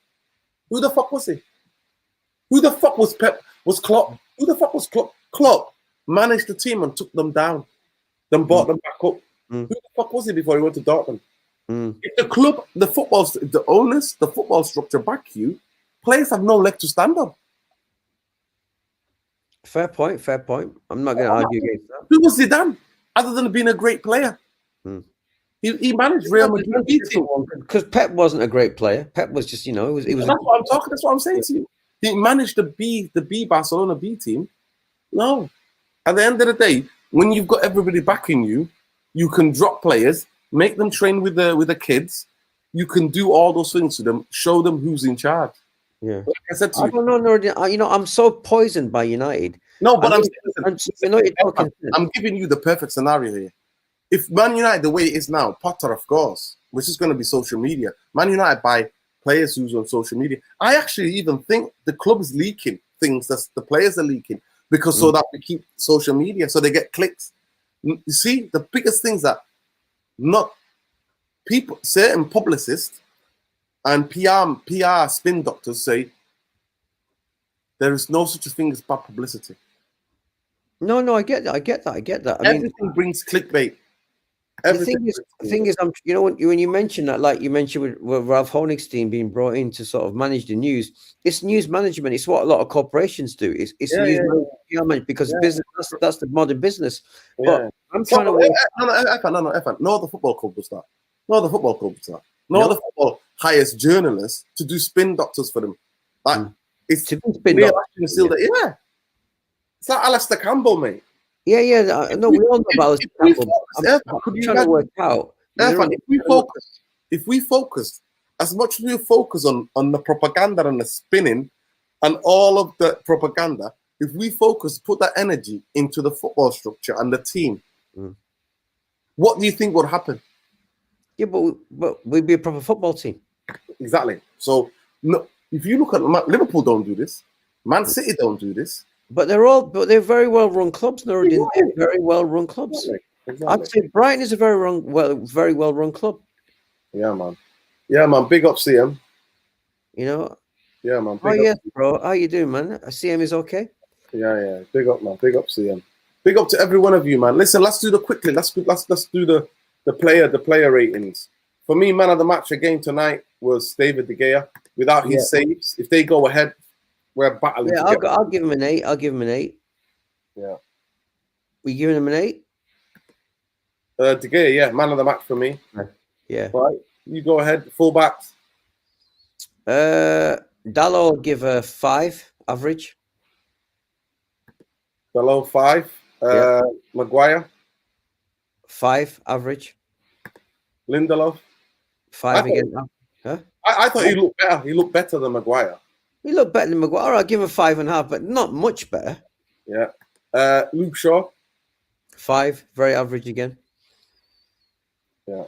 Who the fuck was he? Who the fuck was Pep? Was Klopp? Who the fuck was Klopp? Klopp managed the team and took them down, then brought them back up. Who the fuck was he before he went to Dortmund? If the club, the owners, the football structure back you, players have no leg to stand on. Fair point. I'm not going to argue against that. Who was Zidane, other than being a great player? He managed Real Madrid because Pep wasn't a great player. Pep was just, he was. That's what I'm talking. That's what I'm saying to you. He managed the B Barcelona B team. No, at the end of the day, when you've got everybody backing you, you can drop players, make them train with the kids. You can do all those things to them, show them who's in charge. Yeah, like I said to you, I don't know. I'm so poisoned by United. No, but I'm giving you the perfect scenario here. If Man United, the way it is now, Potter, of course, which is going to be social media. Man United buy players who's on social media. I actually even think the club is leaking things that the players are leaking because so that we keep social media, so they get clicks. You see, the biggest things that not people, certain publicists and PR spin doctors say there is no such a thing as bad publicity. No, I get that. Everything brings clickbait. The thing is, when you mention that, like you mentioned with Ralph Honigstein being brought in to sort of manage the news, it's news management. It's what a lot of corporations do. It's news management because business. That's the modern business. But I'm trying to. No other football club does that. No other football club does that. No other football hires journalists to do spin doctors for them. Like it's to do spin doctors. Yeah, it's like Alistair Campbell, mate. Yeah. No, we all know about Campbell. I'm trying to work out. If we focus, as much as we focus on the propaganda and the spinning and all of the propaganda, if we put that energy into the football structure and the team, what do you think would happen? Yeah, but we'd be a proper football team. Exactly. So, no, if you look at Liverpool, don't do this. Man City don't do this. But they're very well run clubs, Nuruddin. They're very well run clubs. Exactly. I'd say Brighton is a very well run club. Yeah, man. Big up CM. Yeah, man. Bro. How you doing, man? CM is okay. Yeah. Big up, man. Big up CM. Big up to every one of you, man. Listen, let's do let's do the player ratings. For me, man of the match again tonight was David De Gea. Without his saves, if they go ahead, we're battling. Yeah, I'll give him an 8. Yeah. We giving him an 8? De Gea, man of the match for me. Yeah. Right. You go ahead. Fullbacks. Dallo will give a 5 average. Dallo 5. Maguire. 5 average. Lindelof. 5 again. Huh? I thought he looked better. He looked better than Maguire. He looked better than Maguire. I'll give him 5.5, but not much better. Yeah. Luke Shaw. 5, very average again. Yeah.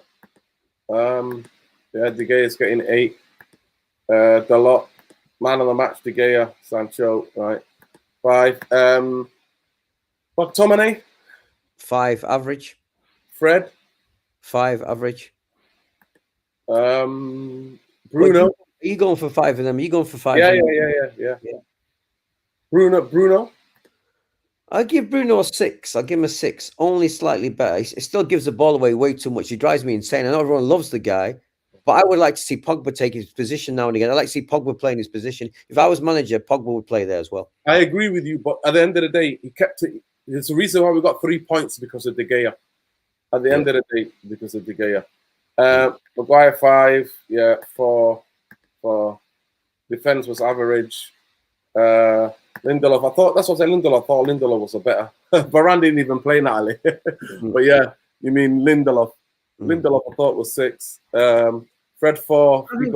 De Gea is getting 8. Dalot Man of the match, De Gea, Sancho, right? 5. McTominay, 5 average. Fred, 5 average. Bruno. Are you going for 5 of them? Are you going for 5? Yeah. Bruno. I'll give Bruno a 6. I'll give him a 6. Only slightly better. It still gives the ball away way too much. He drives me insane. I know everyone loves the guy, but I would like to see Pogba take his position now and again. I like to see Pogba play in his position. If I was manager, Pogba would play there as well. I agree with you, but at the end of the day, he kept it. There's a reason why we got 3 points because of De Gea. At the end of the day, because of De Gea. Maguire 5, 4. Defense was average. Lindelof, I thought that's what I said. Lindelof, I thought Lindelof was a better. Varane didn't even play Natalie. But yeah, you mean Lindelof. Lindelof, I thought was 6. Fred 4. I think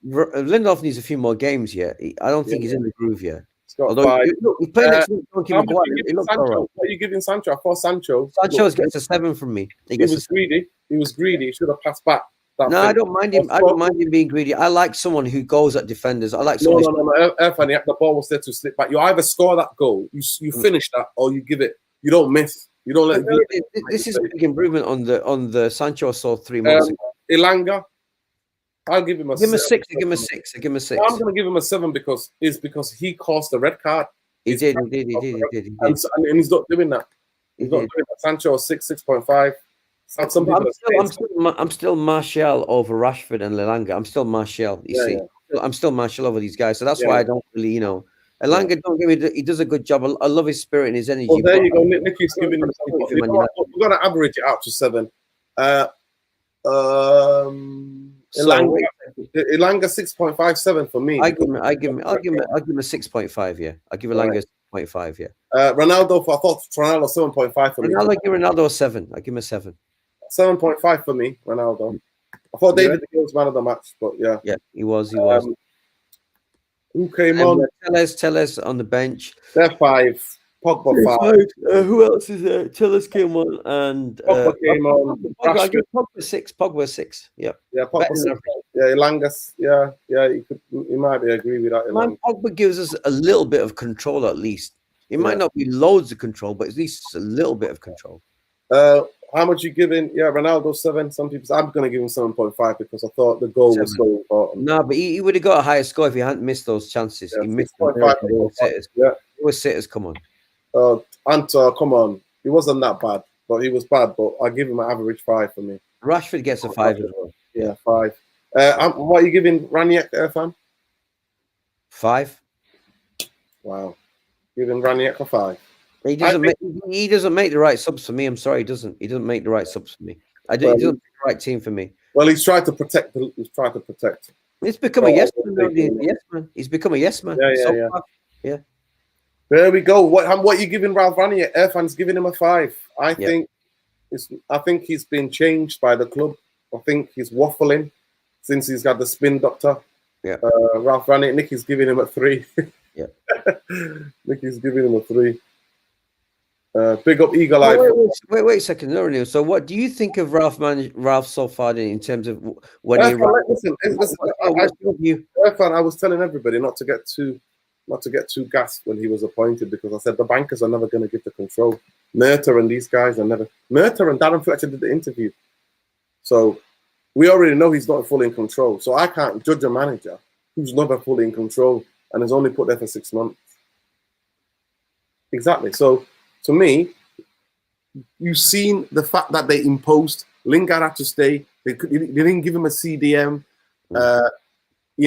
Lindelof needs a few more games yet. I don't think he's in the groove yet. Although 5. He's playing next to Maguire. What are you giving Sancho? I thought Sancho. Sancho gets a 7 from me. He was greedy. He was greedy. He should have passed back. No, I don't mind him. I don't mind him being greedy. I like someone who goes at defenders. I like someone. No. Irfan, the ball was there to slip back. You either score that goal, you finish that, or you give it. You don't miss. You don't let. This is a big improvement on the Sancho I saw 3 months ago. Ilanga, I'll give him a. Give him a 6. I give him a 6. I give him a 6. I'm going to give him a 7 because he caused the red card. He did. And he's not doing that. He's not doing that. Sancho 6, 6.5. I'm still Martial over Rashford and Elanga. I'm still Martial. You see, I'm still Martial over these guys. So that's why I don't really, Elanga. Don't give me. He does a good job. I love his spirit and his energy. Well, there you go. Nicky's giving him. We're going to average it out to 7. Elanga 6.57 for me. I'll give him a 6.5. Yeah, I'll give Elanga 6.5. Yeah. Ronaldo, I thought Ronaldo 7.5 for me. I'll give Ronaldo a 7. I'll give him a 7. 7.5 for me, Ronaldo. I thought David De Gea was man of the match, but yeah. Yeah, he was. Who came on? Tellez on the bench. They're 5. Pogba 5. Who else is there? Tellez came on and Pogba came on. Pogba 6. Pogba 6. Yeah. Yeah, Pogba 6. Yeah, Elangas. Yeah. You might agree with that. Man, Pogba gives us a little bit of control at least. It might not be loads of control, but at least a little bit of control. How much you giving? Yeah, Ronaldo 7. Some people, I'm going to give him 7.5 because I thought the goal was so important. No, but he would have got a higher score if he hadn't missed those chances. Yeah, he missed 6.5. It was sitters. Come on. Anto, come on. He wasn't that bad, but he was bad. But I give him an average 5 for me. Rashford gets a 5 as well. Yeah, 5. What are you giving Ranieri, Irfan? 5. Wow. Giving Ranieri a 5. He doesn't make the right subs for me. I'm sorry, he doesn't. He doesn't make the right subs for me. He doesn't make the right team for me. Well, he's tried to protect. He's become a yes man. He's become a yes man. Yeah. There we go. What are you giving Ralph Ranieri? Irfan's giving him a 5. I think he's been changed by the club. I think he's waffling since he's got the spin doctor. Yeah. Ralph Ranieri. Nicky's giving him a 3. Yeah. Nicky's giving him a 3. Big up Eagle Eye. Wait a second, no. So, what do you think of Ralph so far in terms of when he? Listen. I was telling everybody not to get too gassed when he was appointed because I said the bankers are never going to give the control. Murta and these guys are never. Murta and Darren Fletcher did the interview, so we already know he's not fully in control. So I can't judge a manager who's never fully in control and is only put there for 6 months. Exactly. So. To me, you've seen the fact that they imposed Lingard had to stay. They didn't give him a CDM. What do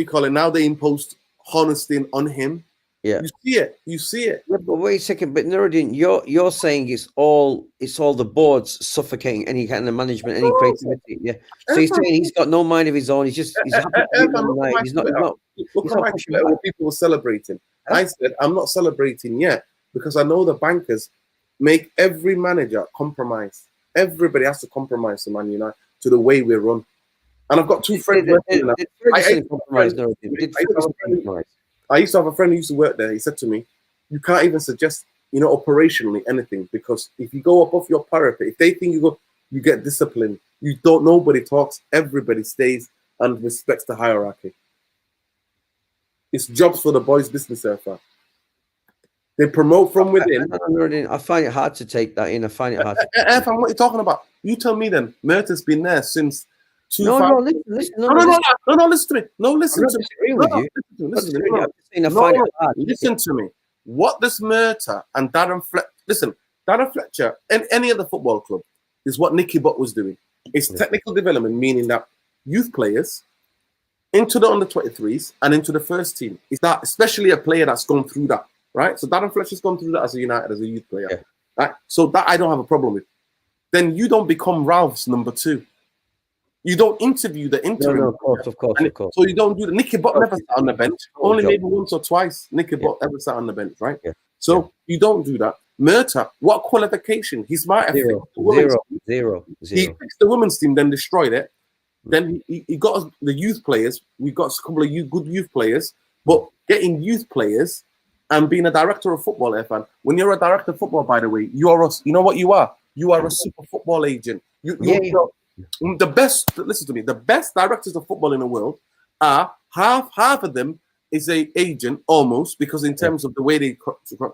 you call it? Now they imposed Honestin on him. Yeah, you see it. Yeah, but wait a second. But Nuruddin, you're saying it's all the boards suffocating any kind of management, any creativity. Yeah. So he's saying he's got no mind of his own. He's just he's happy. He's not. Look at my Twitter where people were celebrating. I said, I'm not celebrating yet because I know the bankers make every manager compromise. Everybody has to compromise to Man United to the way we run. And I've got 2 friends. I used to have a friend who used to work there. He said to me, you can't even suggest, operationally anything because if you go above your parapet, if they think you get disciplined, nobody talks, everybody stays. and respects the hierarchy. It's jobs for the boys' business, Irfan. They promote from within. I find it hard to take that in. I find it hard. Irfan, what are you talking about? You tell me then. Murta's been there since 2000. No, listen Listen to me. No, listen to me. Listen to me. What does Murta and Darren Fletcher... Listen, Darren Fletcher and any other football club is what Nicky Butt was doing. It's technical development, meaning that youth players into the under-23s and into the first team. Is that especially a player that's gone through that, right? So Darren Fletcher's gone through that as a United, as a youth player. Right? So that I don't have a problem with. Then you don't become Ralph's number 2. You don't interview the interim. No, of course. So you don't do the. Nicky Butt never sat on the bench. Only maybe once or twice Nicky Butt ever sat on the bench, right? So you don't do that. Murta, what qualification? He might have zero. He fixed the women's team, then destroyed it. Then he got the youth players. We got a couple of good youth players, but getting youth players and being a director of football, Irfan. When you're a director of football, by the way, you are you know what you are? You are a super football agent. The best. Listen to me. The best directors of football in the world are half of them is a agent almost, because in terms of the way they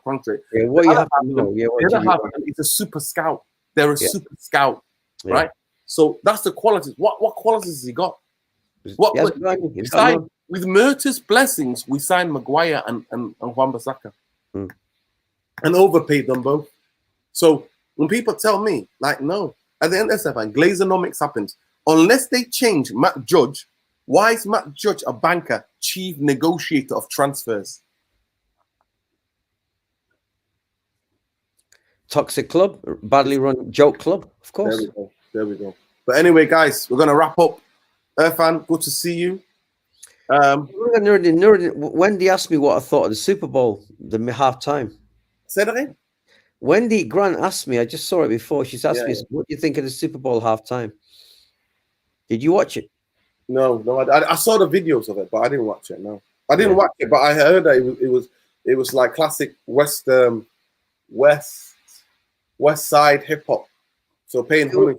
contract. What you have to know. The other half of them is a super scout. They're a super scout, right? So that's the qualities. What qualities has he got? With Murta's blessings, we signed Maguire and Wan-Bissaka and overpaid them both. So when people tell me, like, no, at the end of the day, Glazonomics happens. Unless they change Matt Judge, why is Matt Judge a banker, chief negotiator of transfers? Toxic club, badly run joke club, of course. There we go. But anyway, guys, we're going to wrap up. Irfan, good to see you. Wendy asked me what I thought of the Super Bowl, the half time. Say that again? Wendy Grant asked me, I just saw it before. She's asked me, what do you think of the Super Bowl half time? Did you watch it? No, I saw the videos of it, but I didn't watch it. No, I didn't watch it, but I heard that it was like classic West Side hip hop. So paying homage.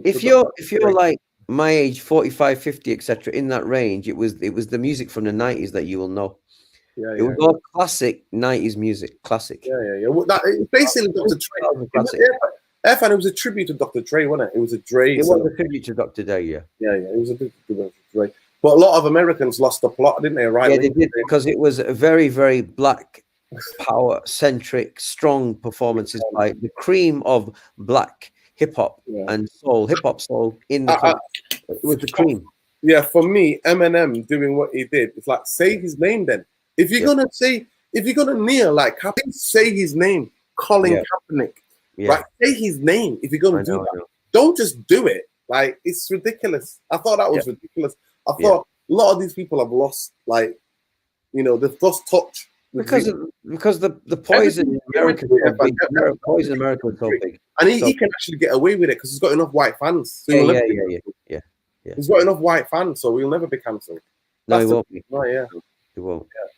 If you're like my age, 45, 50, etc., in that range, it was the music from the 90s that you will know. It was all classic 90s music, classic. Well, basically Dr. Dre. Irfan, it was a tribute to Dr. Dre, wasn't it? It was a Dre. It was a tribute to Dr. Dre, yeah. It was a tribute to Dr. Dre. But a lot of Americans lost the plot, didn't they? Right? Yeah, they did, because it was a very, very black power centric, strong performances by the cream of black hip hop and soul, soul in the country. It was the cream. Yeah, for me, Eminem doing what he did, it's like, say his name then. If you're gonna kneel like Kaepernick, say his name, Colin Kaepernick. Right? Say his name if you're gonna do that. Don't just do it. Like, it's ridiculous. I thought that was ridiculous. I thought a lot of these people have lost, like, they've lost touch. Because the poison in America was so big. And he can actually get away with it because he's got enough white fans. So yeah. He's got enough white fans, so he'll never be cancelled. No, he won't be. Oh, yeah. He won't. Yeah.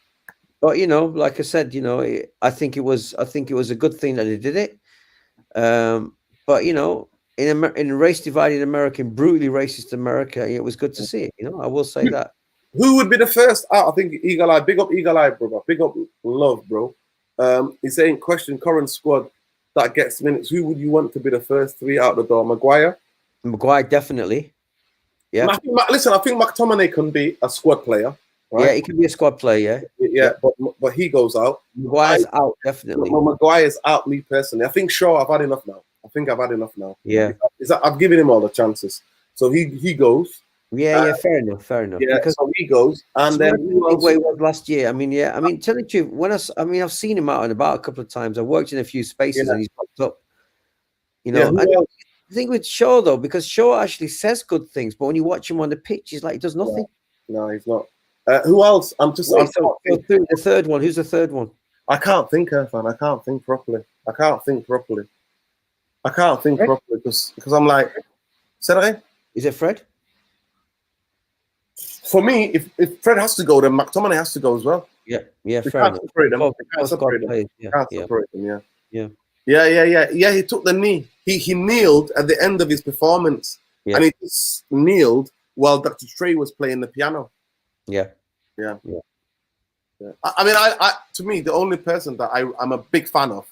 But like I said, I think it was a good thing that he did it. But in race divided America, in brutally racist America, it was good to see it. I will say that. Who would be the first out? I think Eagle Eye. Big up Eagle Eye, brother. Big up Love, bro. He's saying question current squad that gets minutes. Who would you want to be the first 3 out the door? Maguire, definitely. Yeah. I think McTominay can be a squad player. Right? Yeah, he can be a squad player. Yeah. But he goes out. Maguire's out, definitely. Well, Maguire's out. Me personally, I think Shaw. I've had enough now. Yeah. I've given him all the chances, so he goes. Yeah, fair enough. Yeah, because so he goes, and then the way it was last year. Telling the truth, I've seen him out and about a couple of times. I've worked in a few spaces, and he's popped up. The thing with Shaw though, because Shaw actually says good things, but when you watch him on the pitch, he's like he does nothing. No, he's not. Who else? The third one. Who's the third one? I can't think, Irfan. I can't think properly because I'm like, say that again? Is it Fred? For me, if Fred has to go, then McTominay has to go as well. Yeah, fair enough. Can't separate them. Yeah. He took the knee. He kneeled at the end of his performance, and he just kneeled while Dr. Trey was playing the piano. Yeah. Yeah. I mean, I to me, the only person that I'm a big fan of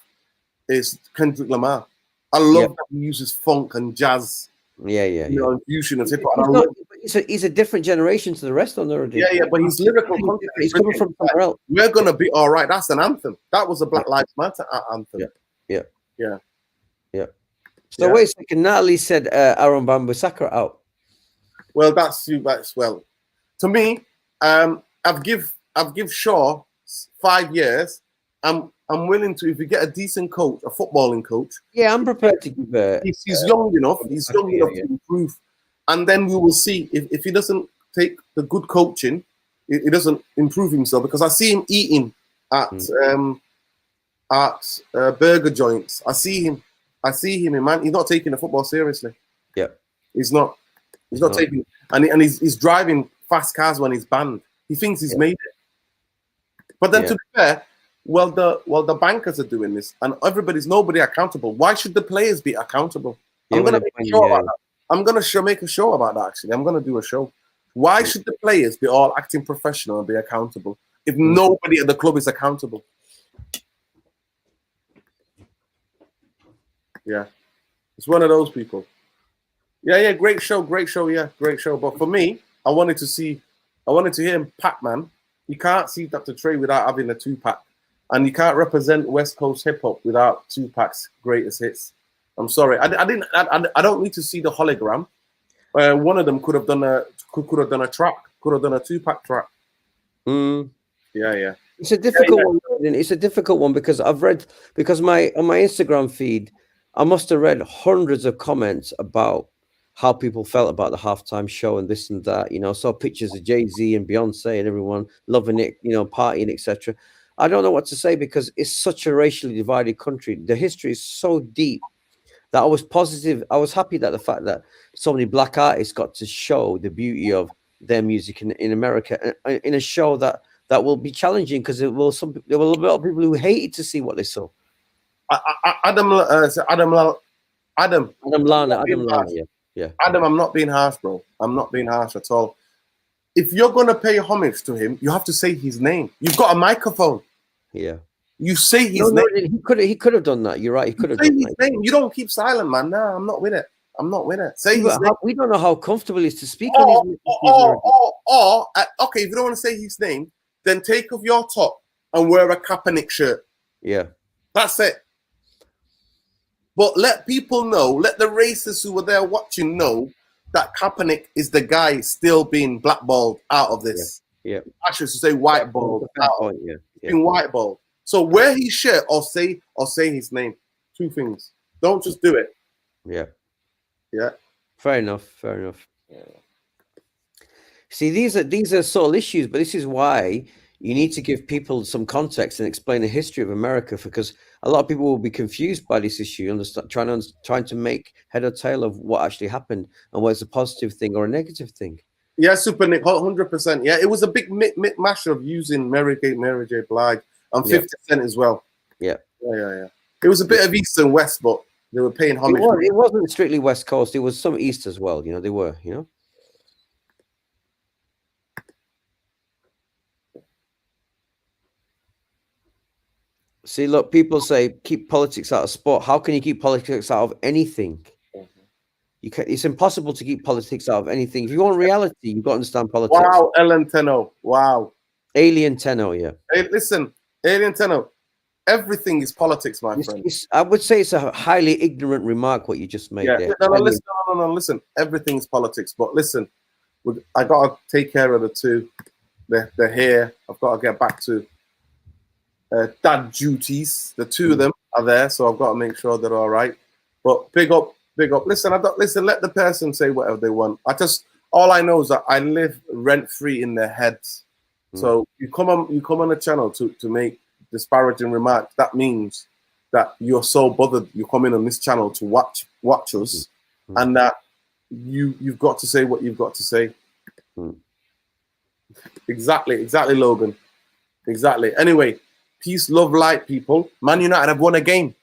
is Kendrick Lamar. I love that he uses funk and jazz. You know, and fusion and hip hop. He's a different generation to the rest of the. Yeah, but his lyrical content. He's coming from somewhere else. We're gonna be all right. That's an anthem. That was a Black Lives Matter anthem. Yeah. So Yeah. wait a second. Natalie said Aaron Wan-Bissaka out. Well, that's you. To me, I've give Shaw 5 years. I'm willing to, if you get a decent coach, a footballing coach. Yeah, I'm prepared to give. He's young enough. He's young enough to improve, and then we will see if he doesn't take the good coaching, he doesn't improve himself. Because I see him eating at burger joints. I see him, man. He's not taking the football seriously. Yeah, he's not. He's not taking, and he's driving fast cars when he's banned. He thinks he's made it. But then to be fair, well, the bankers are doing this, and nobody accountable. Why should the players be accountable? I'm gonna make a show about that. I'm gonna make a show about that. Actually, I'm gonna do a show. Why should the players be all acting professional and be accountable if nobody at the club is accountable? Yeah, it's one of those people. Yeah, great show. Yeah, great show. But for me, I wanted to hear him pack, man. You can't see Dr. Trey without having a 2-pack. And you can't represent West Coast hip hop without 2-packs greatest hits. I'm sorry, I don't need to see the hologram. One of them could have done a track, could have done a 2-pack track. Yeah. It's a difficult one. It's a difficult one because on my Instagram feed, I must have read hundreds of comments about how people felt about the halftime show and this and that. You know, saw pictures of Jay-Z and Beyonce and everyone loving it, you know, partying, etc. I don't know what to say because it's such a racially divided country. The history is so deep that I was positive. I was happy that the fact that so many black artists got to show the beauty of their music in America in a show that will be challenging because there were a lot of people who hated to see what they saw. Adam Lana. Yeah. Adam, I'm not being harsh, bro. I'm not being harsh at all. If you're gonna pay homage to him, you have to say his name. You've got a microphone. Yeah. You say his name. He could have done that. You're right. He could have say done his name. You don't keep silent, man. No, I'm not with it. Say his name. We don't know how comfortable it is to speak or, on his okay, if you don't want to say his name, then take off your top and wear a Kaepernick shirt. Yeah. That's it. But let people know, let the racists who were there watching know that Kaepernick is the guy still being blackballed out of this. Yeah. I should say whiteballed out. Yeah. Being whiteballed. So wear his shirt or say his name. 2 things. Don't just do it. Yeah. Fair enough. Yeah. See, these are subtle issues, but this is why you need to give people some context and explain the history of America, because a lot of people will be confused by this issue, trying to make head or tail of what actually happened and what's a positive thing or a negative thing. Yeah, Super Nick, 100%. Yeah, it was a big mash of using Mary J. Blige and 50 Cent as well. Yeah. It was a bit of East and West, but they were paying homage. It wasn't strictly West Coast. It was some East as well. You know, they were, you know. See, look, people say keep politics out of sport. How can you keep politics out of anything? You can. It's impossible to keep politics out of anything. If you want reality, you've got to understand politics. Wow, Ellen Tenno. Wow. Alien Tenno, yeah. Hey, listen, Alien Tenno. Everything is politics, my friend. I would say it's a highly ignorant remark what you just made there. No, listen. Everything's politics. But listen, I got to take care of the two. They're here. I've got to get back to dad duties. The two of them are there, so I've got to make sure they're all right. But big up. Listen, let the person say whatever they want. All I know is that I live rent free in their heads. So you come on the channel to make disparaging remarks. That means that you're so bothered. You come in on this channel to watch us, and that you've got to say what you've got to say. Exactly, Logan. Exactly. Anyway, peace, love, light, people. Man United have won a game,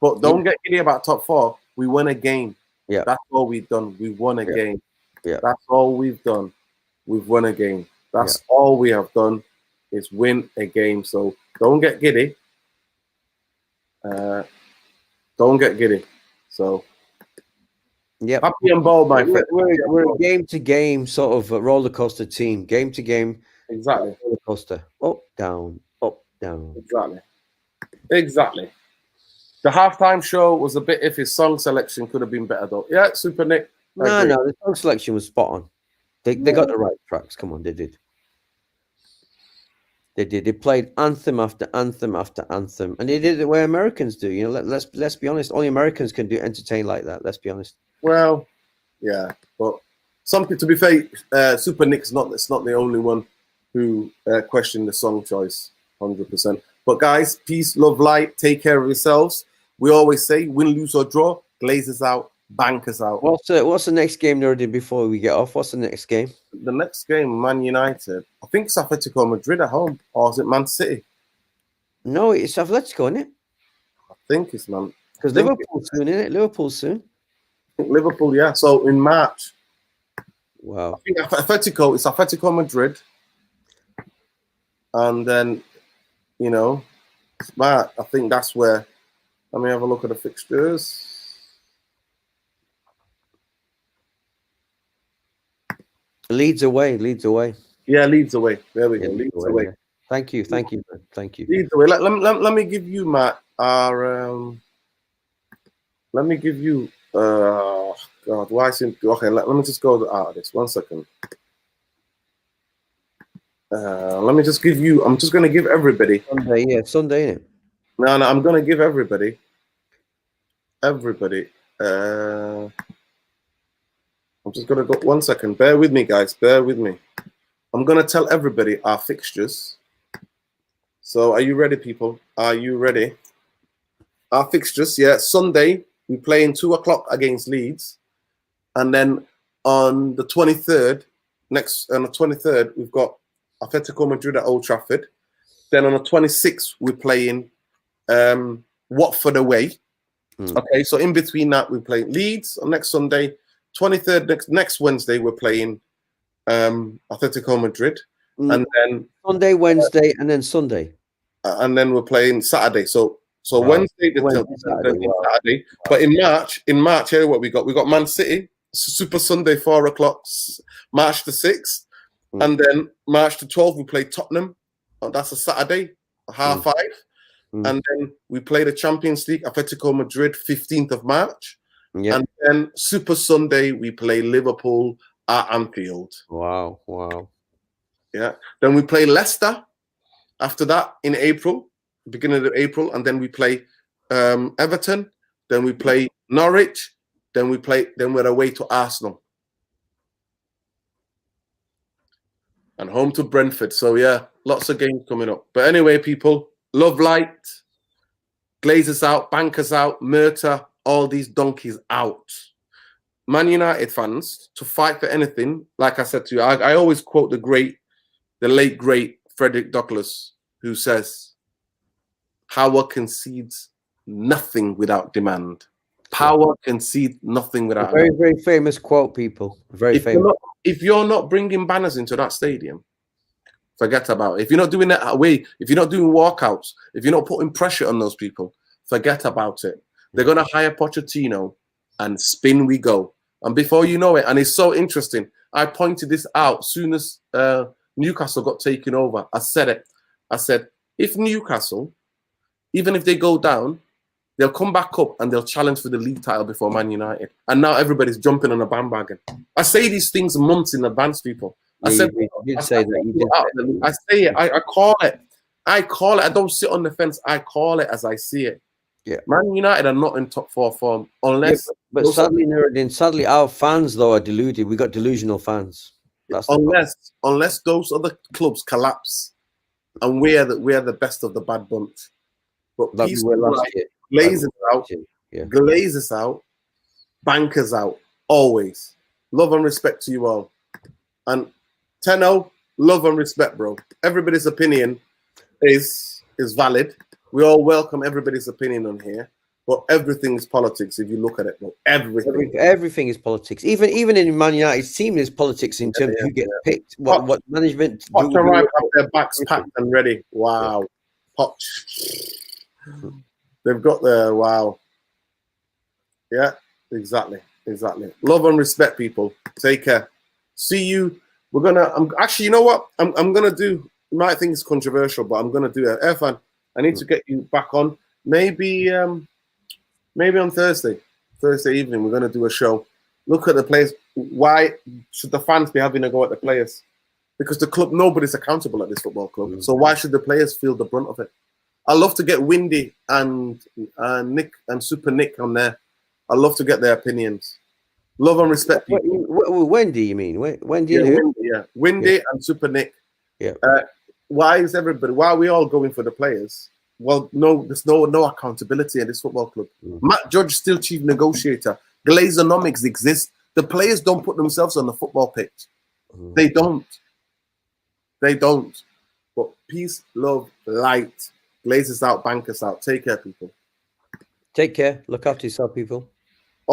but don't get giddy about top 4. We won a game. Yeah, that's all we've done. We won a game. Yeah. That's all we've done. We've won a game. That's all we have done is win a game. So don't get giddy. Don't get giddy. So yeah, happy and bold, my friend. We're a game to game sort of a roller coaster team. Game to game, Exactly. roller coaster. Up, down, up, down. Exactly. The halftime show was a bit iffy. Song selection could have been better though. Yeah, Super Nick. No, the song selection was spot on. They got the right tracks. Come on, they did. They did. They played anthem after anthem after anthem, and they did it where Americans do. You know, let's be honest. Only Americans can do entertain like that. Let's be honest. Well, yeah, but something to be fair, Super Nick's not. It's not the only one who questioned the song choice, 100%. But guys, peace, love, light. Take care of yourselves. We always say, win, lose or draw. Glazers out, bankers out. What's the next game, Nuruddin, before we get off? What's the next game? The next game, Man United. I think it's Atletico Madrid at home, or is it Man City? No, it's Atletico, isn't it? I think it's Man. Because Liverpool soon, isn't it? Liverpool soon. I think Liverpool, yeah. So in March. Wow. I think Atletico. It's Atletico Madrid, and then, you know, March. I think that's where. Let me have a look at the fixtures. Leeds away. Yeah, Leeds away. There we go. Leeds away. Yeah. Thank you, man. Thank you. Leeds away. Let me give you, Matt, our let me give you God, why is it okay, let me just go out of this 1 second. Let me just give you, I'm just gonna give everybody Sunday, isn't it? No, I'm gonna give everybody I'm just gonna go 1 second. Bear with me, guys. Bear with me. I'm gonna tell everybody our fixtures. So are you ready, people? Are you ready? Our fixtures, yeah. Sunday, we play in 2 o'clock against Leeds. And then on the 23rd, we've got Atletico Madrid at Old Trafford. Then on the 26th, we're playing Watford away. Okay, so in between that, we play Leeds on next Sunday. 23rd, next Wednesday, we're playing Atletico Madrid. And then Sunday, Wednesday, and then Sunday. And then we're playing Saturday. So Wow. Wednesday, Saturday. Wow. Saturday. But in March, here what we got? We got Man City, Super Sunday, 4 o'clock, March the 6th. And then March the 12th, we play Tottenham. That's a Saturday, 5:30. And then we play the Champions League, Atletico Madrid, 15th of March. Yep. And then Super Sunday, we play Liverpool at Anfield. Wow. Yeah. Then we play Leicester after that in April, beginning of April. And then we play Everton. Then we play Norwich. Then we're away to Arsenal. And home to Brentford. So yeah, lots of games coming up. But anyway, people, love, light, Glazers out, bankers out, Murta, all these donkeys out. Man United fans, to fight for anything, like I said to you, I always quote the late great Frederick Douglass, who says, power concedes nothing without demand. Power concedes nothing without demand. Very famous quote, people. Very famous. If you're not bringing banners into that stadium, forget about it. If you're not doing that away, if you're not doing walkouts, if you're not putting pressure on those people, forget about it. They're going to hire Pochettino and spin we go. And before you know it, and it's so interesting, I pointed this out soon as Newcastle got taken over. I said it. I said, if Newcastle, even if they go down, they'll come back up and they'll challenge for the league title before Man United. And now everybody's jumping on a bandwagon. I say these things months in advance, people. I say it. I call it. I don't sit on the fence. I call it as I see it. Yeah. Man United are not in top 4 form unless. Yeah, but sadly, our fans though are deluded. We got delusional fans. That's unless those other clubs collapse, and we're the best of the bad bunch. But peace, Glazers out, Glazers out, bankers out, always. Love and respect to you all. And Tenno, love and respect, bro. Everybody's opinion is valid. We all welcome everybody's opinion on here. but everything is politics if you look at it. Everything. Everything is politics. Even in Man United's team, there's politics in terms of who gets picked, what management do. Poch and Ripe have their backs packed and ready. Wow. Poch. They've got their wow. Yeah, exactly. Love and respect, people. Take care. See you. We're gonna. Actually, you know what? I'm gonna do. You might think it's controversial, but I'm gonna do it. Irfan, I need to get you back on. Maybe on Thursday evening, we're gonna do a show. Look at the players. Why should the fans be having a go at the players? Because the club, nobody's accountable at this football club. So why should the players feel the brunt of it? I love to get Windy and Nick and Super Nick on there. I love to get their opinions. Love and respect people. Wendy, you mean? Wendy, Windy and Super Nick. Yeah. Why are we all going for the players? Well, no, there's no accountability at this football club. Matt Judge still chief negotiator. Glazonomics exists. The players don't put themselves on the football pitch. They don't. But peace, love, light. Glazers out, bankers out. Take care, people. Take care. Look after yourself, people.